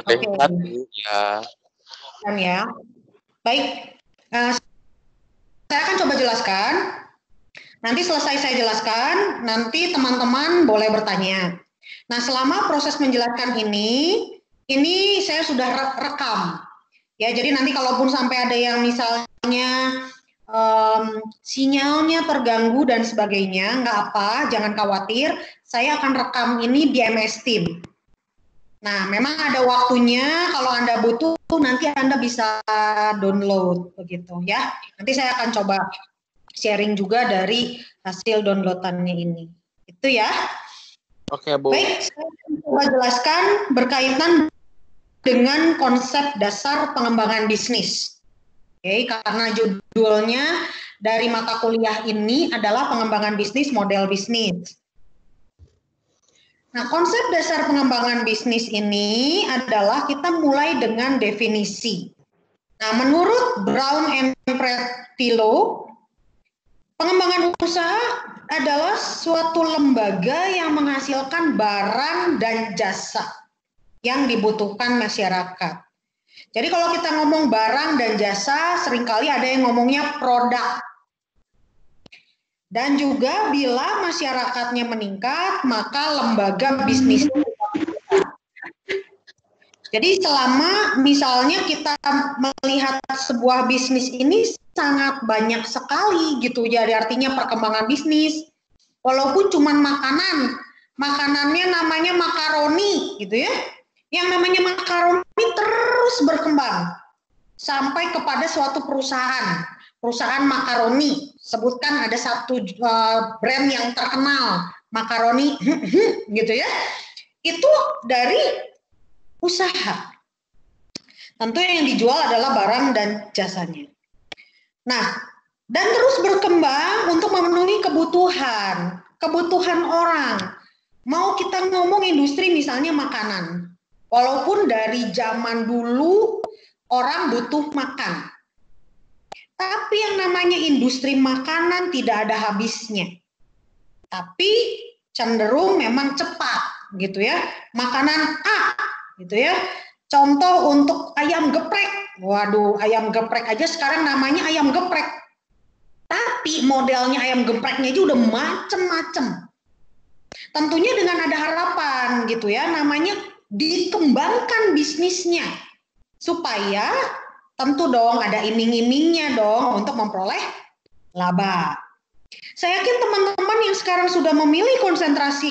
Oke. Ya. Kan ya. Baik. Saya akan coba jelaskan. Nanti selesai saya jelaskan, nanti teman-teman boleh bertanya. Nah, selama proses menjelaskan ini saya sudah rekam. Ya, jadi nanti kalaupun sampai ada yang misalnya sinyalnya terganggu dan sebagainya, nggak apa, jangan khawatir. Saya akan rekam ini di MS Team. Nah, memang ada waktunya. Kalau Anda butuh, nanti Anda bisa download begitu ya. Nanti saya akan coba sharing juga dari hasil downloadannya ini. Itu ya. Oke, Bu. Baik, saya akan coba jelaskan berkaitan dengan konsep dasar pengembangan bisnis. Oke, karena judulnya dari mata kuliah ini adalah pengembangan bisnis, model bisnis. Nah, konsep dasar pengembangan bisnis ini adalah kita mulai dengan definisi. Nah, menurut Brown and Pretilo, pengembangan usaha adalah suatu lembaga yang menghasilkan barang dan jasa yang dibutuhkan masyarakat. Jadi kalau kita ngomong barang dan jasa, seringkali ada yang ngomongnya produk. Dan juga bila masyarakatnya meningkat, maka lembaga bisnis. Jadi selama misalnya kita melihat sebuah bisnis ini sangat banyak sekali gitu, jadi artinya perkembangan bisnis. Walaupun cuma makanannya namanya makaroni gitu ya. Yang namanya makaroni terus berkembang sampai kepada suatu perusahaan makaroni. Sebutkan ada satu brand yang terkenal, makaroni gitu ya. Itu dari usaha. Tentu yang dijual adalah barang dan jasanya. Nah, dan terus berkembang untuk memenuhi kebutuhan orang. Mau kita ngomong industri misalnya makanan. Walaupun dari zaman dulu orang butuh makan. Tapi yang namanya industri makanan tidak ada habisnya. Tapi cenderung memang cepat gitu ya. Makanan A gitu ya. Contoh untuk ayam geprek. Waduh, ayam geprek aja sekarang namanya ayam geprek. Tapi modelnya ayam gepreknya aja udah macem-macem. Tentunya dengan ada harapan gitu ya, namanya dikembangkan bisnisnya. Supaya tentu dong ada iming-imingnya dong untuk memperoleh laba. Saya yakin teman-teman yang sekarang sudah memilih konsentrasi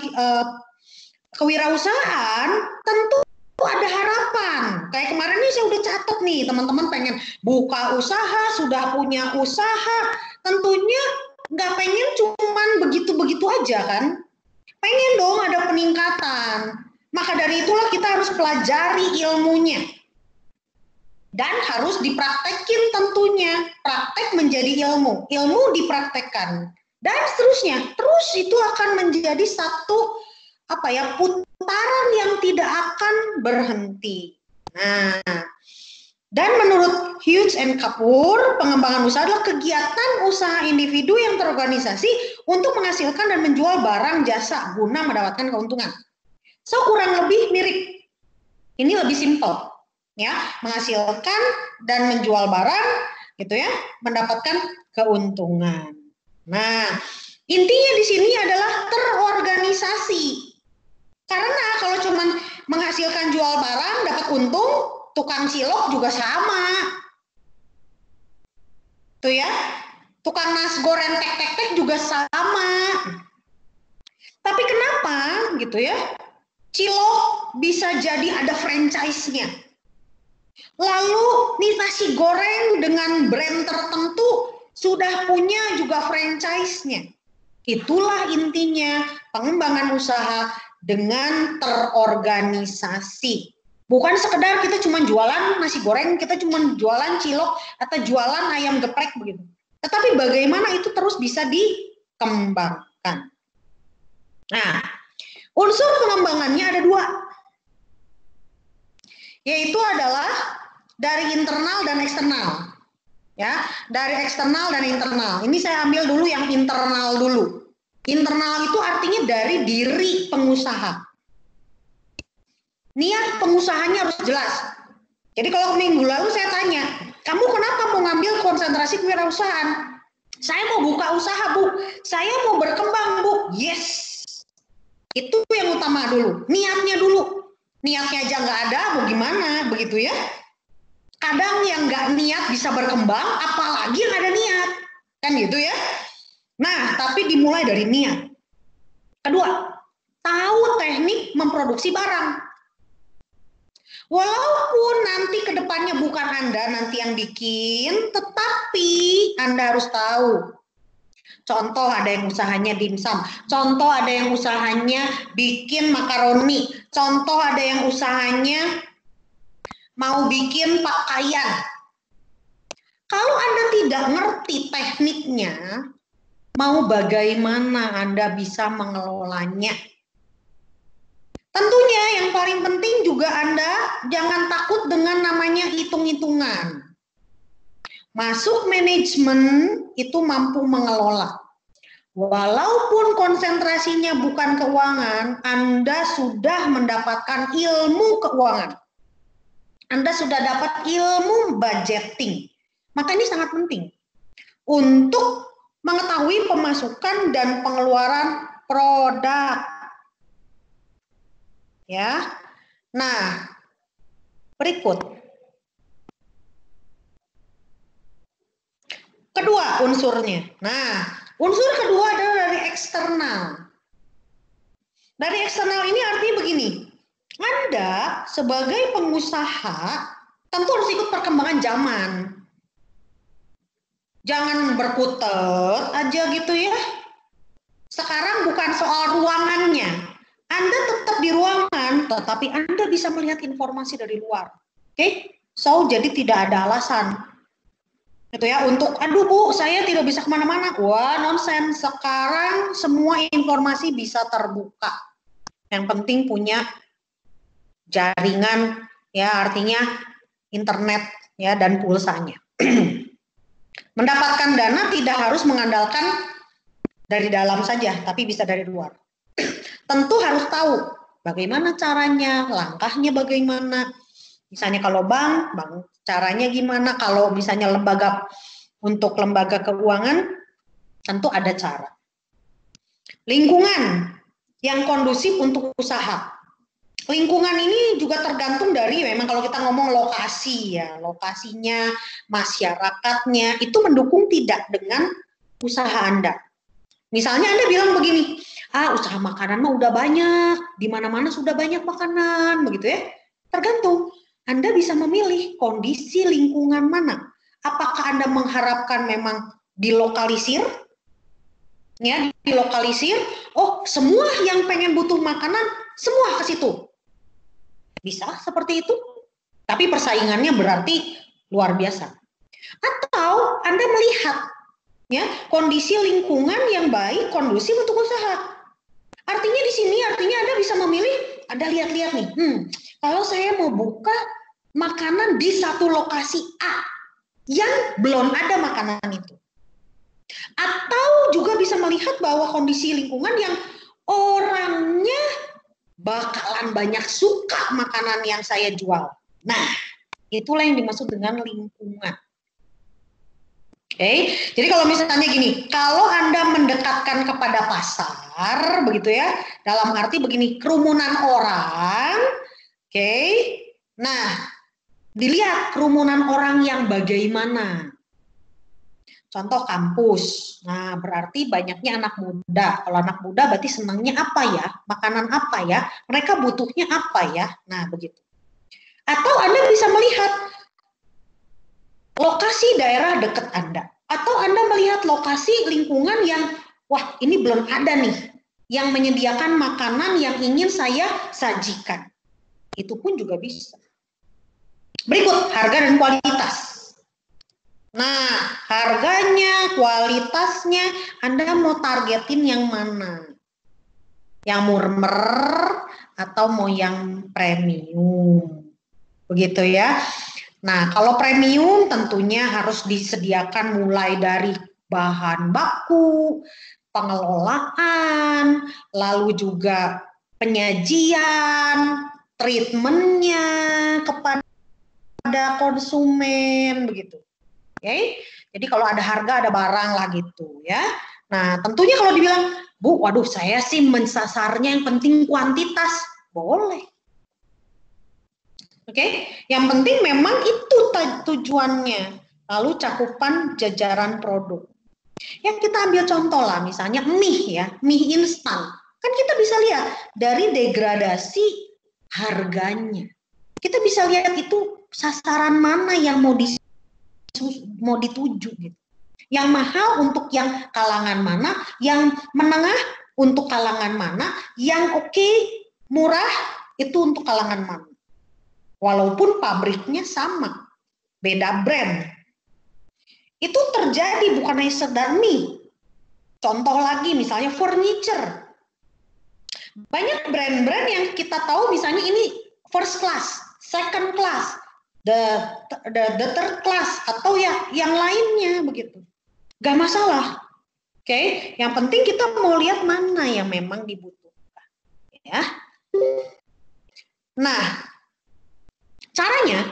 kewirausahaan, tentu ada harapan. Kayak kemarin nih saya udah catat nih, teman-teman pengen buka usaha, sudah punya usaha, tentunya nggak pengen cuman begitu-begitu aja kan. Pengen dong ada peningkatan. Maka dari itulah kita harus pelajari ilmunya. Dan harus dipraktekin tentunya. Praktek menjadi ilmu. Ilmu dipraktekkan. Dan seterusnya. Terus itu akan menjadi satu putaran yang tidak akan berhenti. Nah, dan menurut Hughes and Kapoor, pengembangan usaha adalah kegiatan usaha individu yang terorganisasi untuk menghasilkan dan menjual barang jasa guna mendapatkan keuntungan. So kurang lebih mirip. Ini lebih simpel, ya, menghasilkan dan menjual barang, gitu ya, mendapatkan keuntungan. Nah, intinya di sini adalah terorganisasi. Karena kalau cuma menghasilkan jual barang, dapat untung, tukang cilok juga sama. Tuh ya, tukang nasi goreng tek-tek-tek juga sama. Tapi kenapa gitu ya, cilok bisa jadi ada franchise-nya. Lalu nih nasi goreng dengan brand tertentu sudah punya juga franchise-nya. Itulah intinya pengembangan usaha dengan terorganisasi. Bukan sekedar kita cuma jualan nasi goreng, kita cuma jualan cilok atau jualan ayam geprek begitu. Tetapi bagaimana itu terus bisa dikembangkan. Nah, unsur pengembangannya ada dua. Yaitu adalah dari internal dan eksternal. Ya, dari eksternal dan internal. Ini saya ambil dulu yang internal dulu. Internal itu artinya dari diri pengusaha. Niat pengusahanya harus jelas. Jadi kalau minggu lalu saya tanya, kamu kenapa mau ngambil konsentrasi kewirausahaan? Saya mau buka usaha, Bu. Saya mau berkembang, Bu. Yes. Itu yang utama dulu. Niatnya dulu. Niatnya aja nggak ada, mau gimana? Begitu ya. Kadang yang nggak niat bisa berkembang, apalagi yang ada niat. Kan gitu ya. Nah, tapi dimulai dari niat. Kedua, tahu teknik memproduksi barang. Walaupun nanti kedepannya bukan Anda nanti yang bikin, tetapi Anda harus tahu. Contoh ada yang usahanya dimsum, contoh ada yang usahanya bikin makaroni, contoh ada yang usahanya mau bikin pakaian. Kalau Anda tidak ngerti tekniknya, mau bagaimana Anda bisa mengelolanya? Tentunya yang paling penting juga Anda jangan takut dengan namanya hitung-hitungan. Masuk manajemen itu mampu mengelola. Walaupun konsentrasinya bukan keuangan, Anda sudah mendapatkan ilmu keuangan. Anda sudah dapat ilmu budgeting. Maka ini sangat penting untuk mengetahui pemasukan dan pengeluaran produk. Ya. Nah, berikut. Kedua unsurnya. Nah, unsur kedua adalah dari eksternal. Dari eksternal ini artinya begini. Anda sebagai pengusaha tentu harus ikut perkembangan zaman. Jangan berkutat aja gitu ya. Sekarang bukan soal ruangannya. Anda tetap di ruangan, tetapi Anda bisa melihat informasi dari luar. Oke? So, jadi tidak ada alasan. Gitu ya, untuk, aduh Bu, saya tidak bisa kemana-mana. Wah, nonsense. Sekarang semua informasi bisa terbuka. Yang penting punya jaringan, ya artinya internet ya dan pulsanya. Mendapatkan dana tidak harus mengandalkan dari dalam saja, tapi bisa dari luar. Tentu harus tahu bagaimana caranya, langkahnya bagaimana. Misalnya kalau bank caranya gimana, kalau misalnya untuk lembaga keuangan, tentu ada cara. Lingkungan yang kondusif untuk usaha. Lingkungan ini juga tergantung dari memang kalau kita ngomong lokasi ya, lokasinya, masyarakatnya, itu mendukung tidak dengan usaha Anda. Misalnya Anda bilang begini, usaha makanan mah udah banyak, di mana-mana sudah banyak makanan, begitu ya. Tergantung, Anda bisa memilih kondisi lingkungan mana. Apakah Anda mengharapkan memang dilokalisir? Ya, dilokalisir, semua yang pengen butuh makanan, semua ke situ. Bisa seperti itu, tapi persaingannya berarti luar biasa. Atau Anda melihat ya kondisi lingkungan yang baik kondusif untuk usaha. Artinya di sini Anda bisa memilih, Anda lihat-lihat nih, kalau saya mau buka makanan di satu lokasi A yang belum ada makanan itu. Atau juga bisa melihat bahwa kondisi lingkungan yang orangnya bakalan banyak suka makanan yang saya jual. Nah, itulah yang dimaksud dengan lingkungan. Oke, jadi kalau misalnya gini, kalau Anda mendekatkan kepada pasar, begitu ya, dalam arti begini, kerumunan orang, oke, nah, dilihat kerumunan orang yang bagaimana. Contoh kampus, nah berarti banyaknya anak muda. Kalau anak muda berarti senangnya apa ya? Makanan apa ya? Mereka butuhnya apa ya? Nah begitu. Atau Anda bisa melihat lokasi daerah dekat Anda. Atau Anda melihat lokasi lingkungan yang, wah ini belum ada nih, yang menyediakan makanan yang ingin saya sajikan. Itu pun juga bisa. Berikut, harga dan kualitas. Nah, harganya, kualitasnya, Anda mau targetin yang mana? Yang murmer atau mau yang premium? Begitu ya. Nah, kalau premium tentunya harus disediakan mulai dari bahan baku, pengelolaan, lalu juga penyajian, treatmentnya kepada konsumen begitu. Oke? Jadi kalau ada harga ada barang lah gitu ya. Nah tentunya kalau dibilang, Bu, waduh saya sih mensasarnya yang penting kuantitas, boleh. Oke, yang penting memang itu tujuannya. Lalu cakupan jajaran produk. Yang kita ambil contoh lah, misalnya mie ya, mie instan. Kan kita bisa lihat dari degradasi harganya. Kita bisa lihat itu sasaran mana yang mau dituju gitu. Yang mahal untuk yang kalangan mana, yang menengah untuk kalangan mana, yang oke, murah itu untuk kalangan mana. Walaupun pabriknya sama, beda brand. Itu terjadi bukan hanya sekedar mie. Contoh lagi misalnya furniture. Banyak brand-brand yang kita tahu misalnya ini first class, second class, the third class atau ya yang lainnya begitu. Gak masalah. Oke, yang penting kita mau lihat mana yang memang dibutuhkan. Ya. Nah, caranya,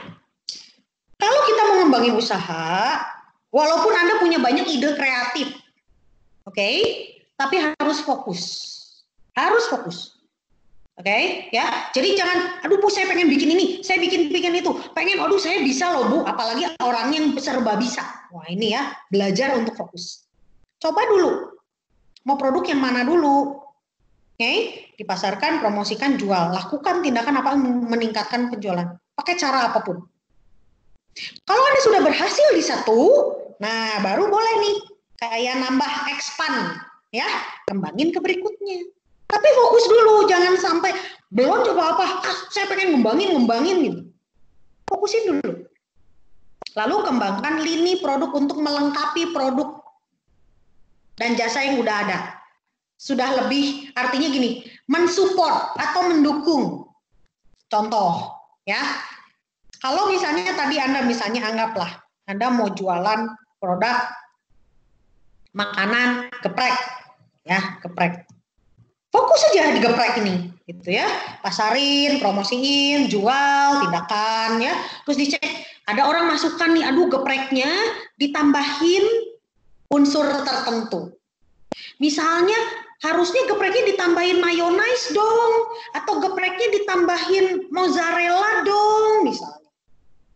kalau kita mau ngembangin usaha, walaupun Anda punya banyak ide kreatif, oke, tapi harus fokus. Harus fokus. Oke, ya. Jadi jangan, aduh Bu, saya pengen bikin ini, saya bikin itu. Pengen, aduh saya bisa loh Bu, apalagi orang yang serba bisa. Wah ini ya, belajar untuk fokus. Coba dulu, mau produk yang mana dulu. Oke, dipasarkan, promosikan, jual. Lakukan tindakan apa meningkatkan penjualan. Pakai cara apapun. Kalau Anda sudah berhasil di satu, nah baru boleh nih kayak nambah expand, ya, kembangin ke berikutnya. Tapi fokus dulu, jangan sampai belum coba apa, saya pengen ngembangin gitu. Fokusin dulu. Lalu kembangkan lini produk untuk melengkapi produk dan jasa yang udah ada. Sudah lebih, artinya gini, mensupport atau mendukung. Contoh, ya. Kalau misalnya tadi Anda misalnya anggaplah Anda mau jualan produk makanan geprek, ya, geprek. Fokus aja di geprek ini, gitu ya. Pasarin, promosiin, jual, tindakan, ya. Terus dicek, ada orang masukkan nih, aduh gepreknya ditambahin unsur tertentu. Misalnya harusnya gepreknya ditambahin mayonaise dong, atau gepreknya ditambahin mozzarella dong, misalnya.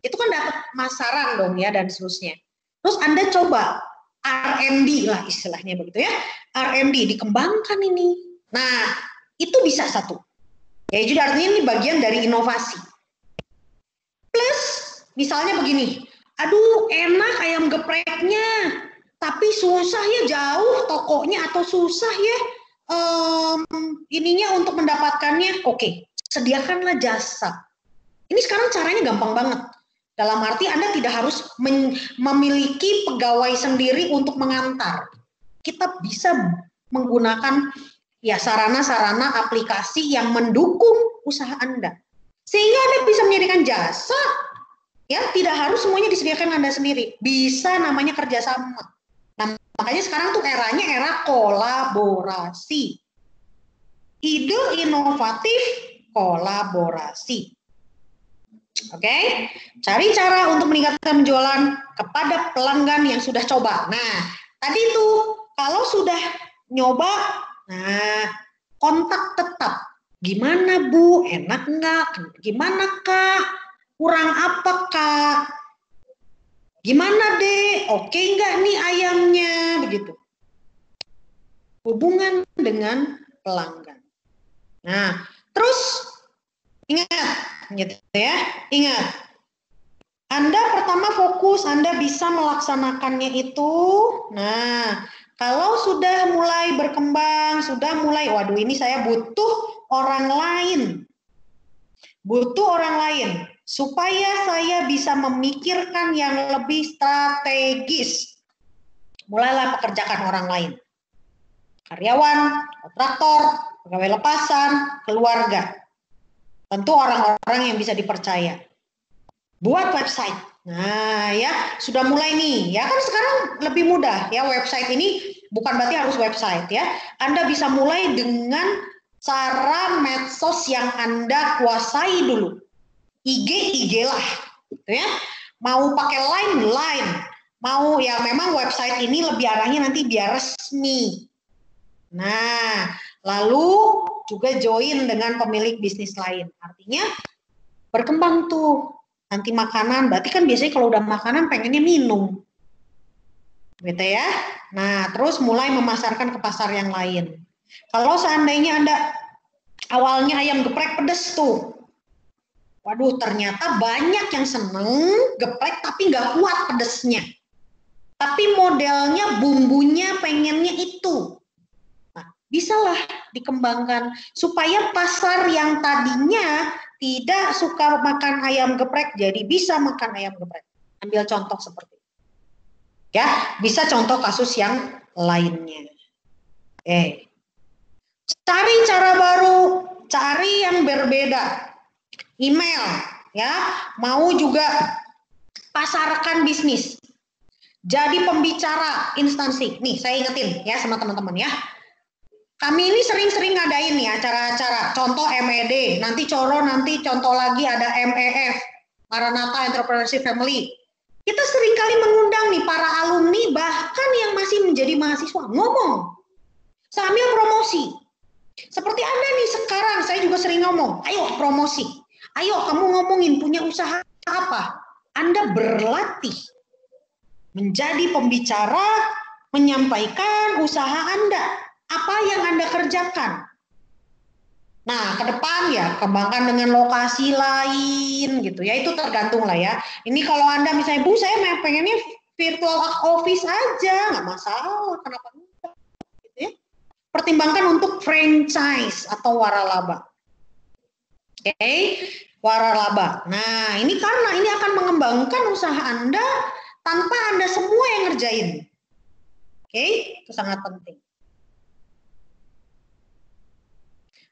Itu kan dapat masaran dong ya, dan seterusnya. Terus Anda coba R&D lah istilahnya begitu ya. R&D dikembangkan ini. Nah, itu bisa satu. Ya, jadi artinya ini bagian dari inovasi. Plus, misalnya begini, aduh enak ayam gepreknya, tapi susah ya jauh tokonya atau susah ya ininya untuk mendapatkannya. Oke, sediakanlah jasa. Ini sekarang caranya gampang banget. Dalam arti Anda tidak harus memiliki pegawai sendiri untuk mengantar. Kita bisa menggunakan ya sarana-sarana aplikasi yang mendukung usaha Anda. Sehingga Anda bisa menyediakan jasa, ya tidak harus semuanya disediakan Anda sendiri. Bisa namanya kerjasama. Nah, makanya sekarang tuh eranya era kolaborasi. Ide inovatif, kolaborasi. Oke, cari cara untuk meningkatkan penjualan kepada pelanggan yang sudah coba. Nah, tadi tuh kalau sudah nyoba, nah kontak tetap. Gimana Bu? Enak nggak? Gimana Kak? Kurang apa Kak? Gimana Dek? Oke nggak nih ayamnya? Begitu. Hubungan dengan pelanggan. Nah, terus ingat, gitu ya. Ingat, Anda pertama fokus, Anda bisa melaksanakannya itu. Nah, kalau sudah mulai berkembang, sudah mulai, waduh ini saya butuh orang lain. Butuh orang lain supaya saya bisa memikirkan yang lebih strategis. Mulailah pekerjakan orang lain. Karyawan, kontraktor, pegawai lepasan, keluarga. Tentu orang-orang yang bisa dipercaya. Buat website. Nah ya, sudah mulai nih. Ya kan sekarang lebih mudah ya, website ini bukan berarti harus website ya. Anda bisa mulai dengan cara medsos yang Anda kuasai dulu. IG lah, gitu ya. Mau pakai Line, mau ya memang website ini lebih arahnya nanti biar resmi. Nah, lalu juga join dengan pemilik bisnis lain. Artinya berkembang tuh. Nanti makanan, berarti kan biasanya kalau udah makanan pengennya minum. Gitu ya. Nah, terus mulai memasarkan ke pasar yang lain. Kalau seandainya Anda awalnya ayam geprek pedes tuh, waduh, ternyata banyak yang seneng geprek tapi nggak kuat pedesnya. Tapi modelnya, bumbunya pengennya itu. Nah, bisalah dikembangkan supaya pasar yang tadinya tidak suka makan ayam geprek jadi bisa makan ayam geprek. Ambil contoh seperti itu. Ya, bisa contoh kasus yang lainnya. Cari cara baru, cari yang berbeda. Email, ya, mau juga pasarkan bisnis. Jadi pembicara instansi. Nih, saya ingetin ya sama teman-teman ya. Kami ini sering-sering ngadain nih acara-acara. Contoh MED, nanti contoh lagi ada MEF, Maranatha Entrepreneurship Family. Kita seringkali mengundang nih para alumni, bahkan yang masih menjadi mahasiswa, ngomong sambil promosi. Seperti Anda nih sekarang, saya juga sering ngomong, ayo promosi. Ayo kamu ngomongin punya usaha apa? Anda berlatih menjadi pembicara, menyampaikan usaha Anda, apa yang Anda kerjakan. Nah, ke depan ya kembangkan dengan lokasi lain gitu ya, itu tergantung lah ya. Ini kalau Anda misalnya, Bu, saya pengennya virtual office aja, nggak masalah, kenapa enggak? Gitu ya. Pertimbangkan untuk franchise atau waralaba. Oke, waralaba. Nah, ini karena ini akan mengembangkan usaha Anda tanpa Anda semua yang ngerjain. Oke, itu sangat penting.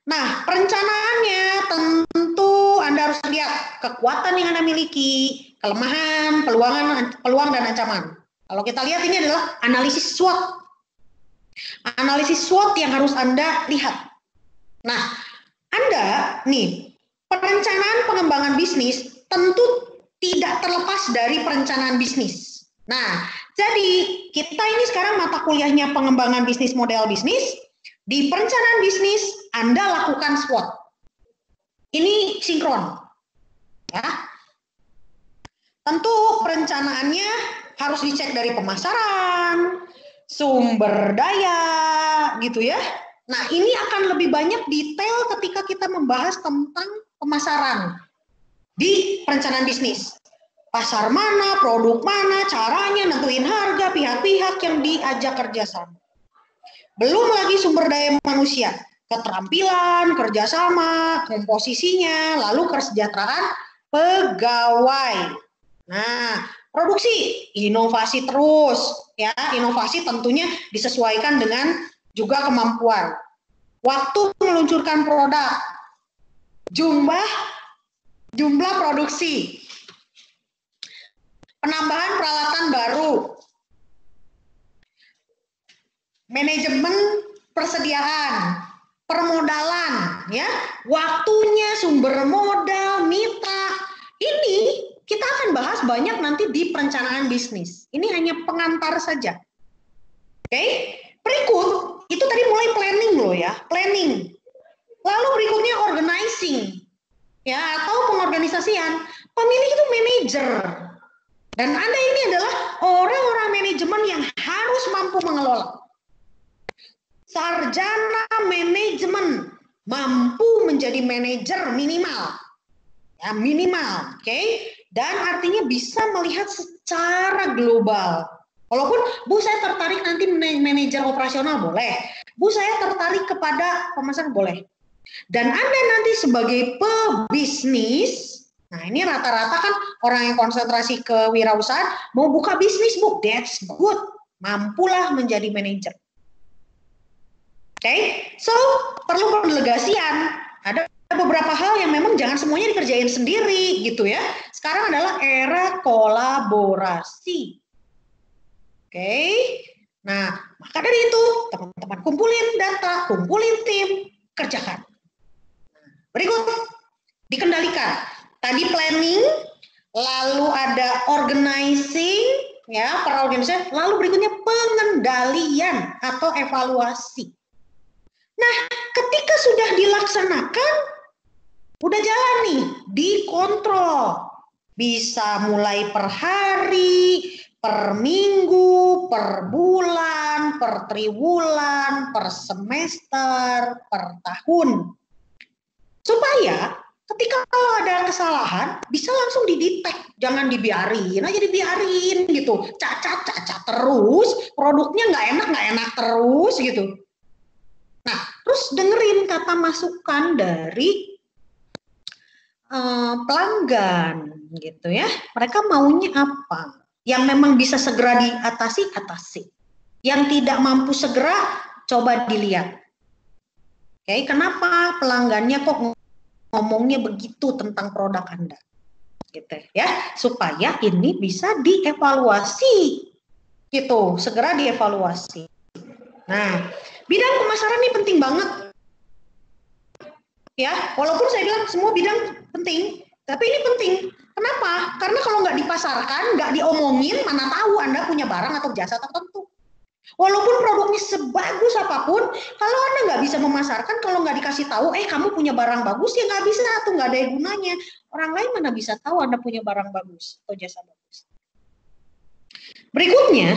Nah, perencanaannya tentu Anda harus lihat kekuatan yang Anda miliki, kelemahan, peluang dan ancaman. Kalau kita lihat ini adalah analisis SWOT. Analisis SWOT yang harus Anda lihat. Nah, Anda nih, perencanaan pengembangan bisnis tentu tidak terlepas dari perencanaan bisnis. Nah, jadi kita ini sekarang mata kuliahnya pengembangan bisnis, model bisnis. Di perencanaan bisnis, Anda lakukan SWOT. Ini sinkron. Ya. Tentu perencanaannya harus dicek dari pemasaran, sumber daya, gitu ya. Nah, ini akan lebih banyak detail ketika kita membahas tentang pemasaran di perencanaan bisnis. Pasar mana, produk mana, caranya, nentuin harga, pihak-pihak yang diajak kerjasama. Belum lagi sumber daya manusia, keterampilan, kerjasama, komposisinya, lalu kesejahteraan pegawai. Nah, produksi, inovasi terus, ya, inovasi tentunya disesuaikan dengan juga kemampuan. Waktu meluncurkan produk, jumlah produksi, penambahan peralatan baru, manajemen persediaan, permodalan, ya, waktunya, sumber modal, mitra. Ini kita akan bahas banyak nanti di perencanaan bisnis. Ini hanya pengantar saja. Oke, berikut itu tadi mulai planning loh ya, planning. Lalu berikutnya organizing, ya, atau pengorganisasian. Pemilih itu manajer. Dan Anda ini adalah orang-orang manajemen yang harus mampu mengelola. Sarjana manajemen mampu menjadi manajer minimal, ya, minimal, oke? Dan artinya bisa melihat secara global. Walaupun, Bu, saya tertarik nanti manajer operasional, boleh. Bu, saya tertarik kepada pemasaran, boleh. Dan Anda nanti sebagai pebisnis, nah ini rata-rata kan orang yang konsentrasi ke wirausahaan mau buka bisnis, Bu, that's good, mampulah menjadi manajer. Oke, so perlu pendelegasian. Ada beberapa hal yang memang jangan semuanya dikerjain sendiri gitu ya. Sekarang adalah era kolaborasi. Oke, nah maka dari itu teman-teman kumpulin data, kumpulin tim, kerjakan. Berikut, dikendalikan. Tadi planning, lalu ada organizing, ya, perorganisasian, lalu berikutnya pengendalian atau evaluasi. Nah, ketika sudah dilaksanakan, udah jalan nih, dikontrol. Bisa mulai per hari, per minggu, per bulan, per triwulan, per semester, per tahun. Supaya ketika kalau ada kesalahan, bisa langsung didetek, jangan dibiarin aja, dibiarin gitu, cacat terus, produknya nggak enak terus gitu. Nah, terus dengerin kata masukan dari pelanggan gitu ya, mereka maunya apa? Yang memang bisa segera atasi. Yang tidak mampu segera, coba dilihat. Oke, kenapa pelanggannya kok ngomongnya begitu tentang produk Anda, gitu ya, supaya ini bisa dievaluasi, gitu, segera dievaluasi. Nah, bidang pemasaran ini penting banget, ya, walaupun saya bilang semua bidang penting, tapi ini penting. Kenapa? Karena kalau nggak dipasarkan, nggak diomongin, mana tahu Anda punya barang atau jasa tertentu. Walaupun produknya sebagus apapun, kalau Anda nggak bisa memasarkan, kalau nggak dikasih tahu, kamu punya barang bagus, ya nggak bisa, atau nggak ada gunanya. Orang lain mana bisa tahu Anda punya barang bagus atau jasa bagus. Berikutnya,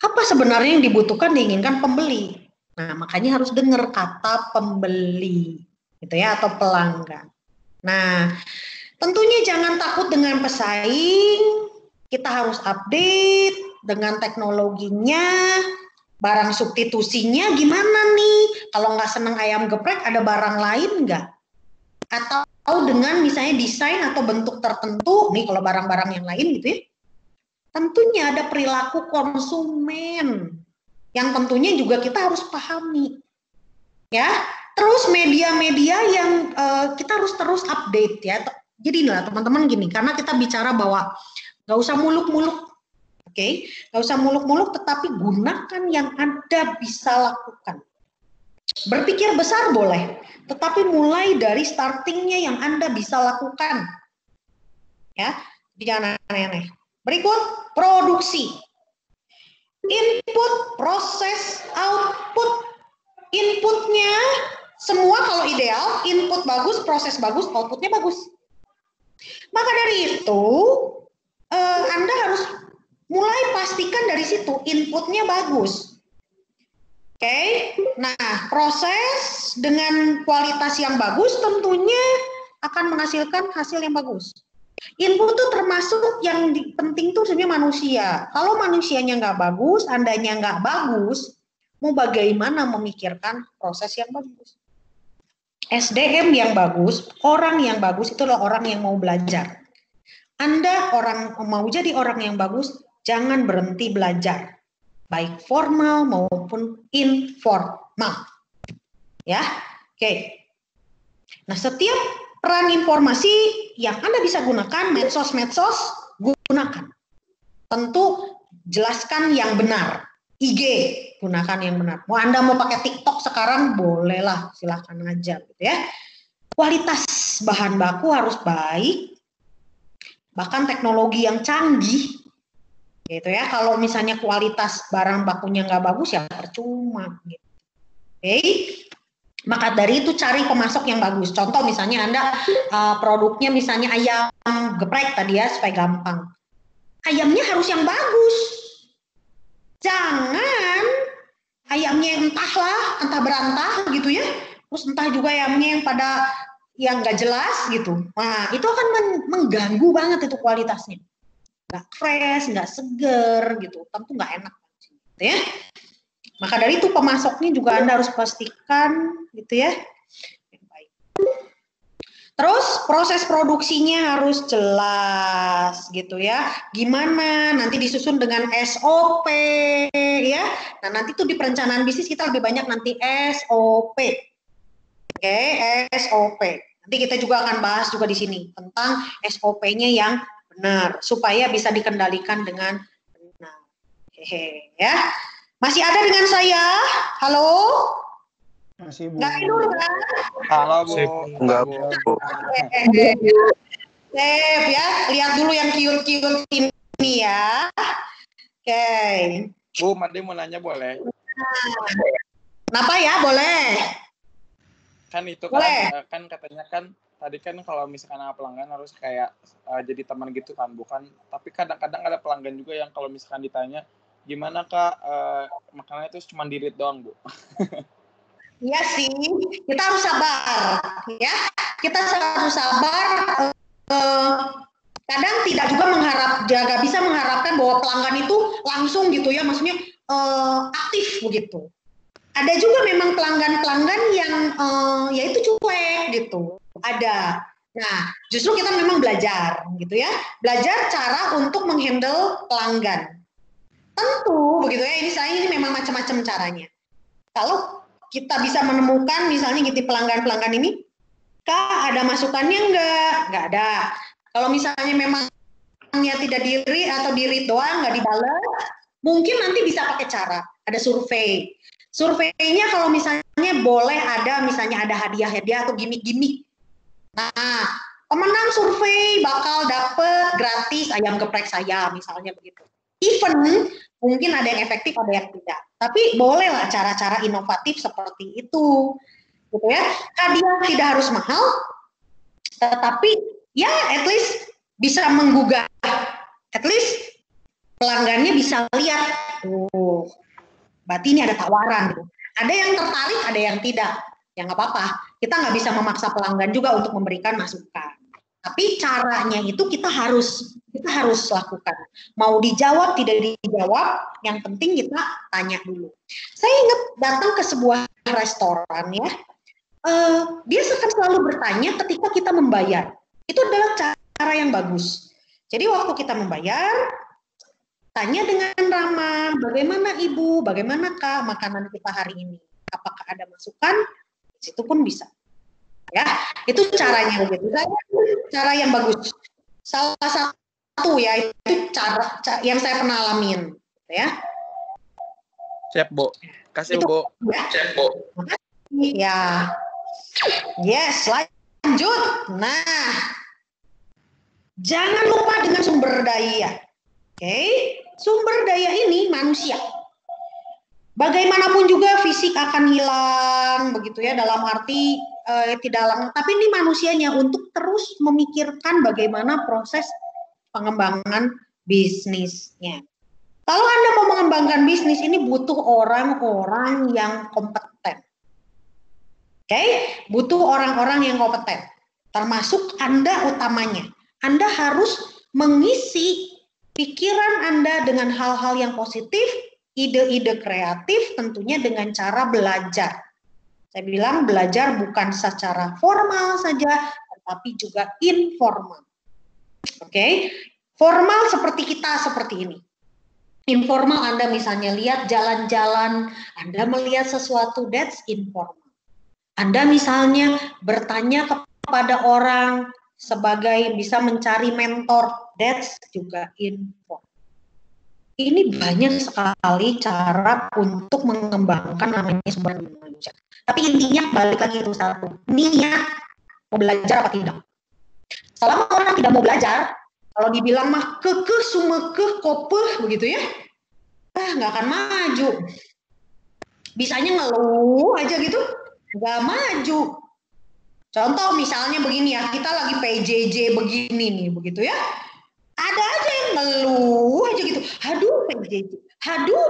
apa sebenarnya yang dibutuhkan, diinginkan pembeli? Nah, makanya harus dengar kata pembeli, gitu ya, atau pelanggan. Nah, tentunya jangan takut dengan pesaing, kita harus update dengan teknologinya, barang substitusinya gimana nih? Kalau nggak seneng ayam geprek, ada barang lain nggak? Atau dengan misalnya desain atau bentuk tertentu, nih kalau barang-barang yang lain gitu ya, tentunya ada perilaku konsumen yang tentunya juga kita harus pahami, ya. Terus media-media yang kita harus terus update ya. Jadi lah teman-teman gini, karena kita bicara bahwa nggak usah muluk-muluk. Oke, nggak usah muluk-muluk, tetapi gunakan yang Anda bisa lakukan. Berpikir besar boleh, tetapi mulai dari startingnya yang Anda bisa lakukan. Ya, jangan aneh-aneh. Berikut, produksi. Input, proses, output. Inputnya semua kalau ideal, input bagus, proses bagus, outputnya bagus. Maka dari itu, Anda harus mulai pastikan dari situ inputnya bagus. Oke, nah proses dengan kualitas yang bagus tentunya akan menghasilkan hasil yang bagus. Input itu termasuk yang penting tuh sebenarnya manusia. Kalau manusianya nggak bagus, Andanya nggak bagus, mau bagaimana memikirkan proses yang bagus? SDM yang bagus, orang yang bagus itu adalah orang yang mau belajar. Anda mau jadi orang yang bagus, jangan berhenti belajar, baik formal maupun informal. Ya, oke. Nah, setiap peran informasi yang Anda bisa gunakan, medsos, gunakan. Tentu jelaskan yang benar. IG, gunakan yang benar. Mau Anda mau pakai TikTok sekarang, bolehlah, silahkan aja, gitu ya. Kualitas bahan baku harus baik, bahkan teknologi yang canggih, gitu ya. Kalau misalnya kualitas barang bakunya nggak bagus, ya percuma. Gitu. Oke, maka dari itu cari pemasok yang bagus. Contoh misalnya Anda produknya misalnya ayam geprek tadi ya, supaya gampang. Ayamnya harus yang bagus. Jangan ayamnya entah berantah gitu ya. Terus entah juga ayamnya yang nggak jelas gitu. Nah, itu akan mengganggu banget itu kualitasnya. Nggak fresh, nggak seger gitu. Tentu nggak enak gitu ya. Maka dari itu pemasoknya juga Anda harus pastikan gitu ya. Baik. Terus proses produksinya harus jelas gitu ya. Gimana nanti disusun dengan SOP ya. Nah, nanti tuh di perencanaan bisnis kita lebih banyak nanti SOP. Oke, SOP. Nanti kita juga akan bahas juga di sini tentang SOP-nya yang benar supaya bisa dikendalikan dengan benar. Hehe, ya. Masih ada dengan saya? Halo? Masih Bu. Nggak tidur kan? Halo Bu. Enggak, Bu. Sip ya, lihat dulu yang cute-cute ini ya. Oke. Bu, Mandi mau nanya boleh? Kenapa ya? Boleh. Kan itu Boleh. kan katanya kan tadi kan kalau misalkan ada pelanggan harus kayak jadi teman gitu kan, bukan? Tapi kadang-kadang ada pelanggan juga yang kalau misalkan ditanya gimana Kak, makanannya itu cuma di-read doang Bu. Iya sih, kita harus sabar ya. Kita harus sabar. Kadang tidak juga nggak bisa mengharapkan bahwa pelanggan itu langsung gitu ya, maksudnya aktif begitu. Ada juga memang pelanggan-pelanggan yang yaitu cuek gitu. Ada. Nah, justru kita memang belajar gitu ya, belajar cara untuk menghandle pelanggan. Tentu begitu ya. Ini memang macam-macam caranya. Kalau kita bisa menemukan misalnya gitu pelanggan-pelanggan ini, Kak ada masukannya nggak ada. Kalau misalnya memangnya tidak di-read atau di-read doang nggak dibalas, mungkin nanti bisa pakai cara ada survei. Surveinya kalau misalnya boleh ada misalnya ada hadiah-hadiah atau gimmick-gimmick. Nah, pemenang survei bakal dapet gratis ayam geprek saya misalnya begitu. Even mungkin ada yang efektif ada yang tidak. Tapi bolehlah cara-cara inovatif seperti itu. Gitu ya. Hadiah tidak harus mahal, tetapi ya at least bisa menggugah, at least pelanggannya bisa lihat, oh, berarti ini ada tawaran. Ada yang tertarik, ada yang tidak. Ya nggak apa-apa. Kita nggak bisa memaksa pelanggan juga untuk memberikan masukan. Tapi caranya itu kita harus lakukan. Mau dijawab, tidak dijawab, yang penting kita tanya dulu. Saya ingat datang ke sebuah restoran ya. Dia akan selalu bertanya ketika kita membayar. Itu adalah cara yang bagus. Jadi waktu kita membayar, tanya dengan ramah, bagaimana Ibu, bagaimana Kak makanan kita hari ini? Apakah ada masukan? Di situ pun bisa. Ya, itu caranya begitu. Cara yang bagus. Salah satu ya itu cara yang saya pernah alamin, ya. Siap Bu. Kasih Itu, Bu. Ya. Siap Bu. Ya. Yes, lanjut. Nah, jangan lupa dengan sumber daya. Oke, sumber daya ini manusia. Bagaimanapun juga fisik akan hilang, begitu ya, dalam arti tidak lengkap. Tapi ini manusianya untuk terus memikirkan bagaimana proses pengembangan bisnisnya. Kalau Anda mau mengembangkan bisnis ini butuh orang-orang yang kompeten. Oke, butuh orang-orang yang kompeten, termasuk Anda utamanya. Anda harus mengisi pikiran Anda dengan hal-hal yang positif, ide-ide kreatif, tentunya dengan cara belajar. Saya bilang belajar bukan secara formal saja, tetapi juga informal. Oke, formal seperti kita seperti ini. Informal Anda misalnya lihat jalan-jalan, Anda melihat sesuatu, that's informal. Anda misalnya bertanya kepada orang sebagai bisa mencari mentor, that's juga informal. Ini banyak sekali cara untuk mengembangkan namanya sumber daya manusia. Tapi intinya balik lagi itu satu, niat mau belajar apa tidak. Selama orang tidak mau belajar, kalau dibilang mah kekeh sumekeh kopeh begitu ya, nggak akan maju. Bisanya ngeluh aja gitu, nggak maju. Contoh misalnya begini ya, kita lagi PJJ begini nih, begitu ya. Ada aja yang ngeluh aja gitu, aduh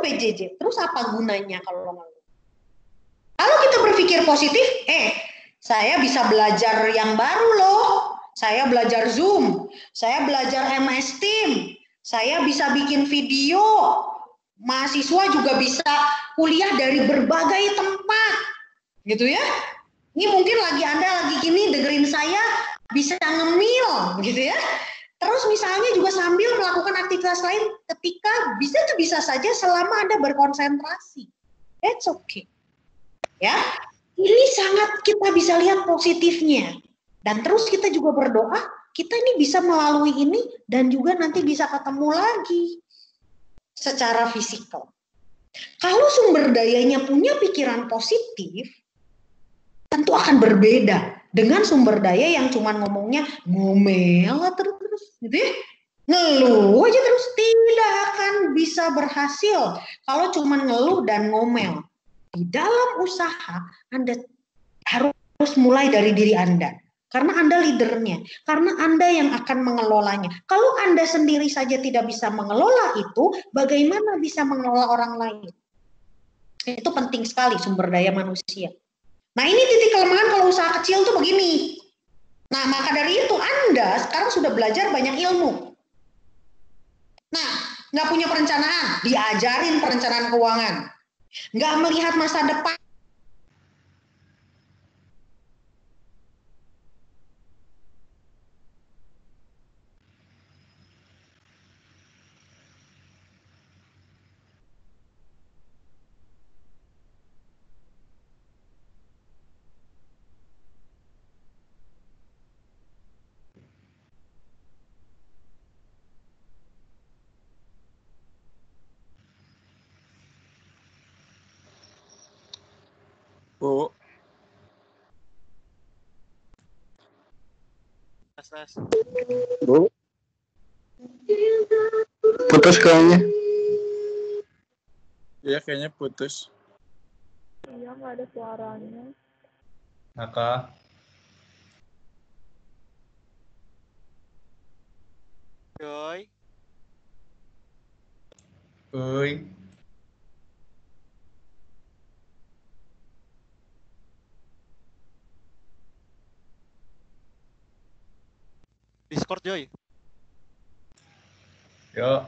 PJJ, terus apa gunanya kalau ngeluh? Kalau kita berpikir positif, saya bisa belajar yang baru loh, saya belajar Zoom, saya belajar MS Team, saya bisa bikin video, mahasiswa juga bisa kuliah dari berbagai tempat, gitu ya. Ini mungkin Anda lagi gini dengerin saya, bisa ngemil, gitu ya. Terus misalnya juga sambil melakukan aktivitas lain ketika bisa saja selama Anda berkonsentrasi. That's okay. Ya, ini sangat kita bisa lihat positifnya. Dan terus kita juga berdoa, kita ini bisa melalui ini dan juga nanti bisa ketemu lagi secara fisikal. Kalau sumber dayanya punya pikiran positif, tentu akan berbeda dengan sumber daya yang cuma ngomongnya ngomel terus gitu ya, ngeluh aja terus, tidak akan bisa berhasil kalau cuma ngeluh dan ngomel. Di dalam usaha Anda harus mulai dari diri Anda, karena Anda leadernya, karena Anda yang akan mengelolanya. Kalau Anda sendiri saja tidak bisa mengelola itu, bagaimana bisa mengelola orang lain? Itu penting sekali sumber daya manusia. Nah, ini titik kelemahan kalau usaha kecil tuh begini. Nah, maka dari itu Anda sekarang sudah belajar banyak ilmu. Nah, nggak punya perencanaan, diajarin perencanaan keuangan. Nggak melihat masa depan, Bu. Bu, putus kayaknya. Iya, kayaknya putus. Iya, nggak ada suaranya. Naka, Joy. uy, Discord Joy. yuk.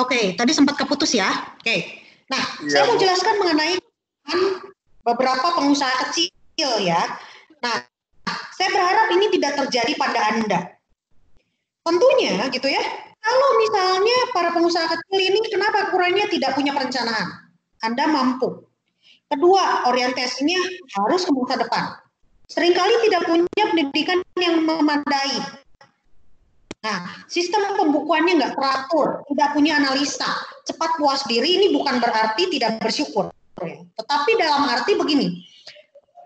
Oke, tadi sempat keputus ya. Oke. Nah, Iya, saya mau Bu. jelaskan mengenai beberapa pengusaha kecil ya. Nah, saya berharap ini tidak terjadi pada Anda. Tentunya gitu ya. Kalau misalnya para pengusaha kecil ini kenapa kurangnya tidak punya perencanaan? Anda mampu. Kedua, orientasinya harus ke masa depan. Seringkali tidak punya pendidikan yang memadai. Nah, sistem pembukuannya nggak teratur, tidak punya analisa, cepat puas diri ini bukan berarti tidak bersyukur. Ya. Tetapi dalam arti begini,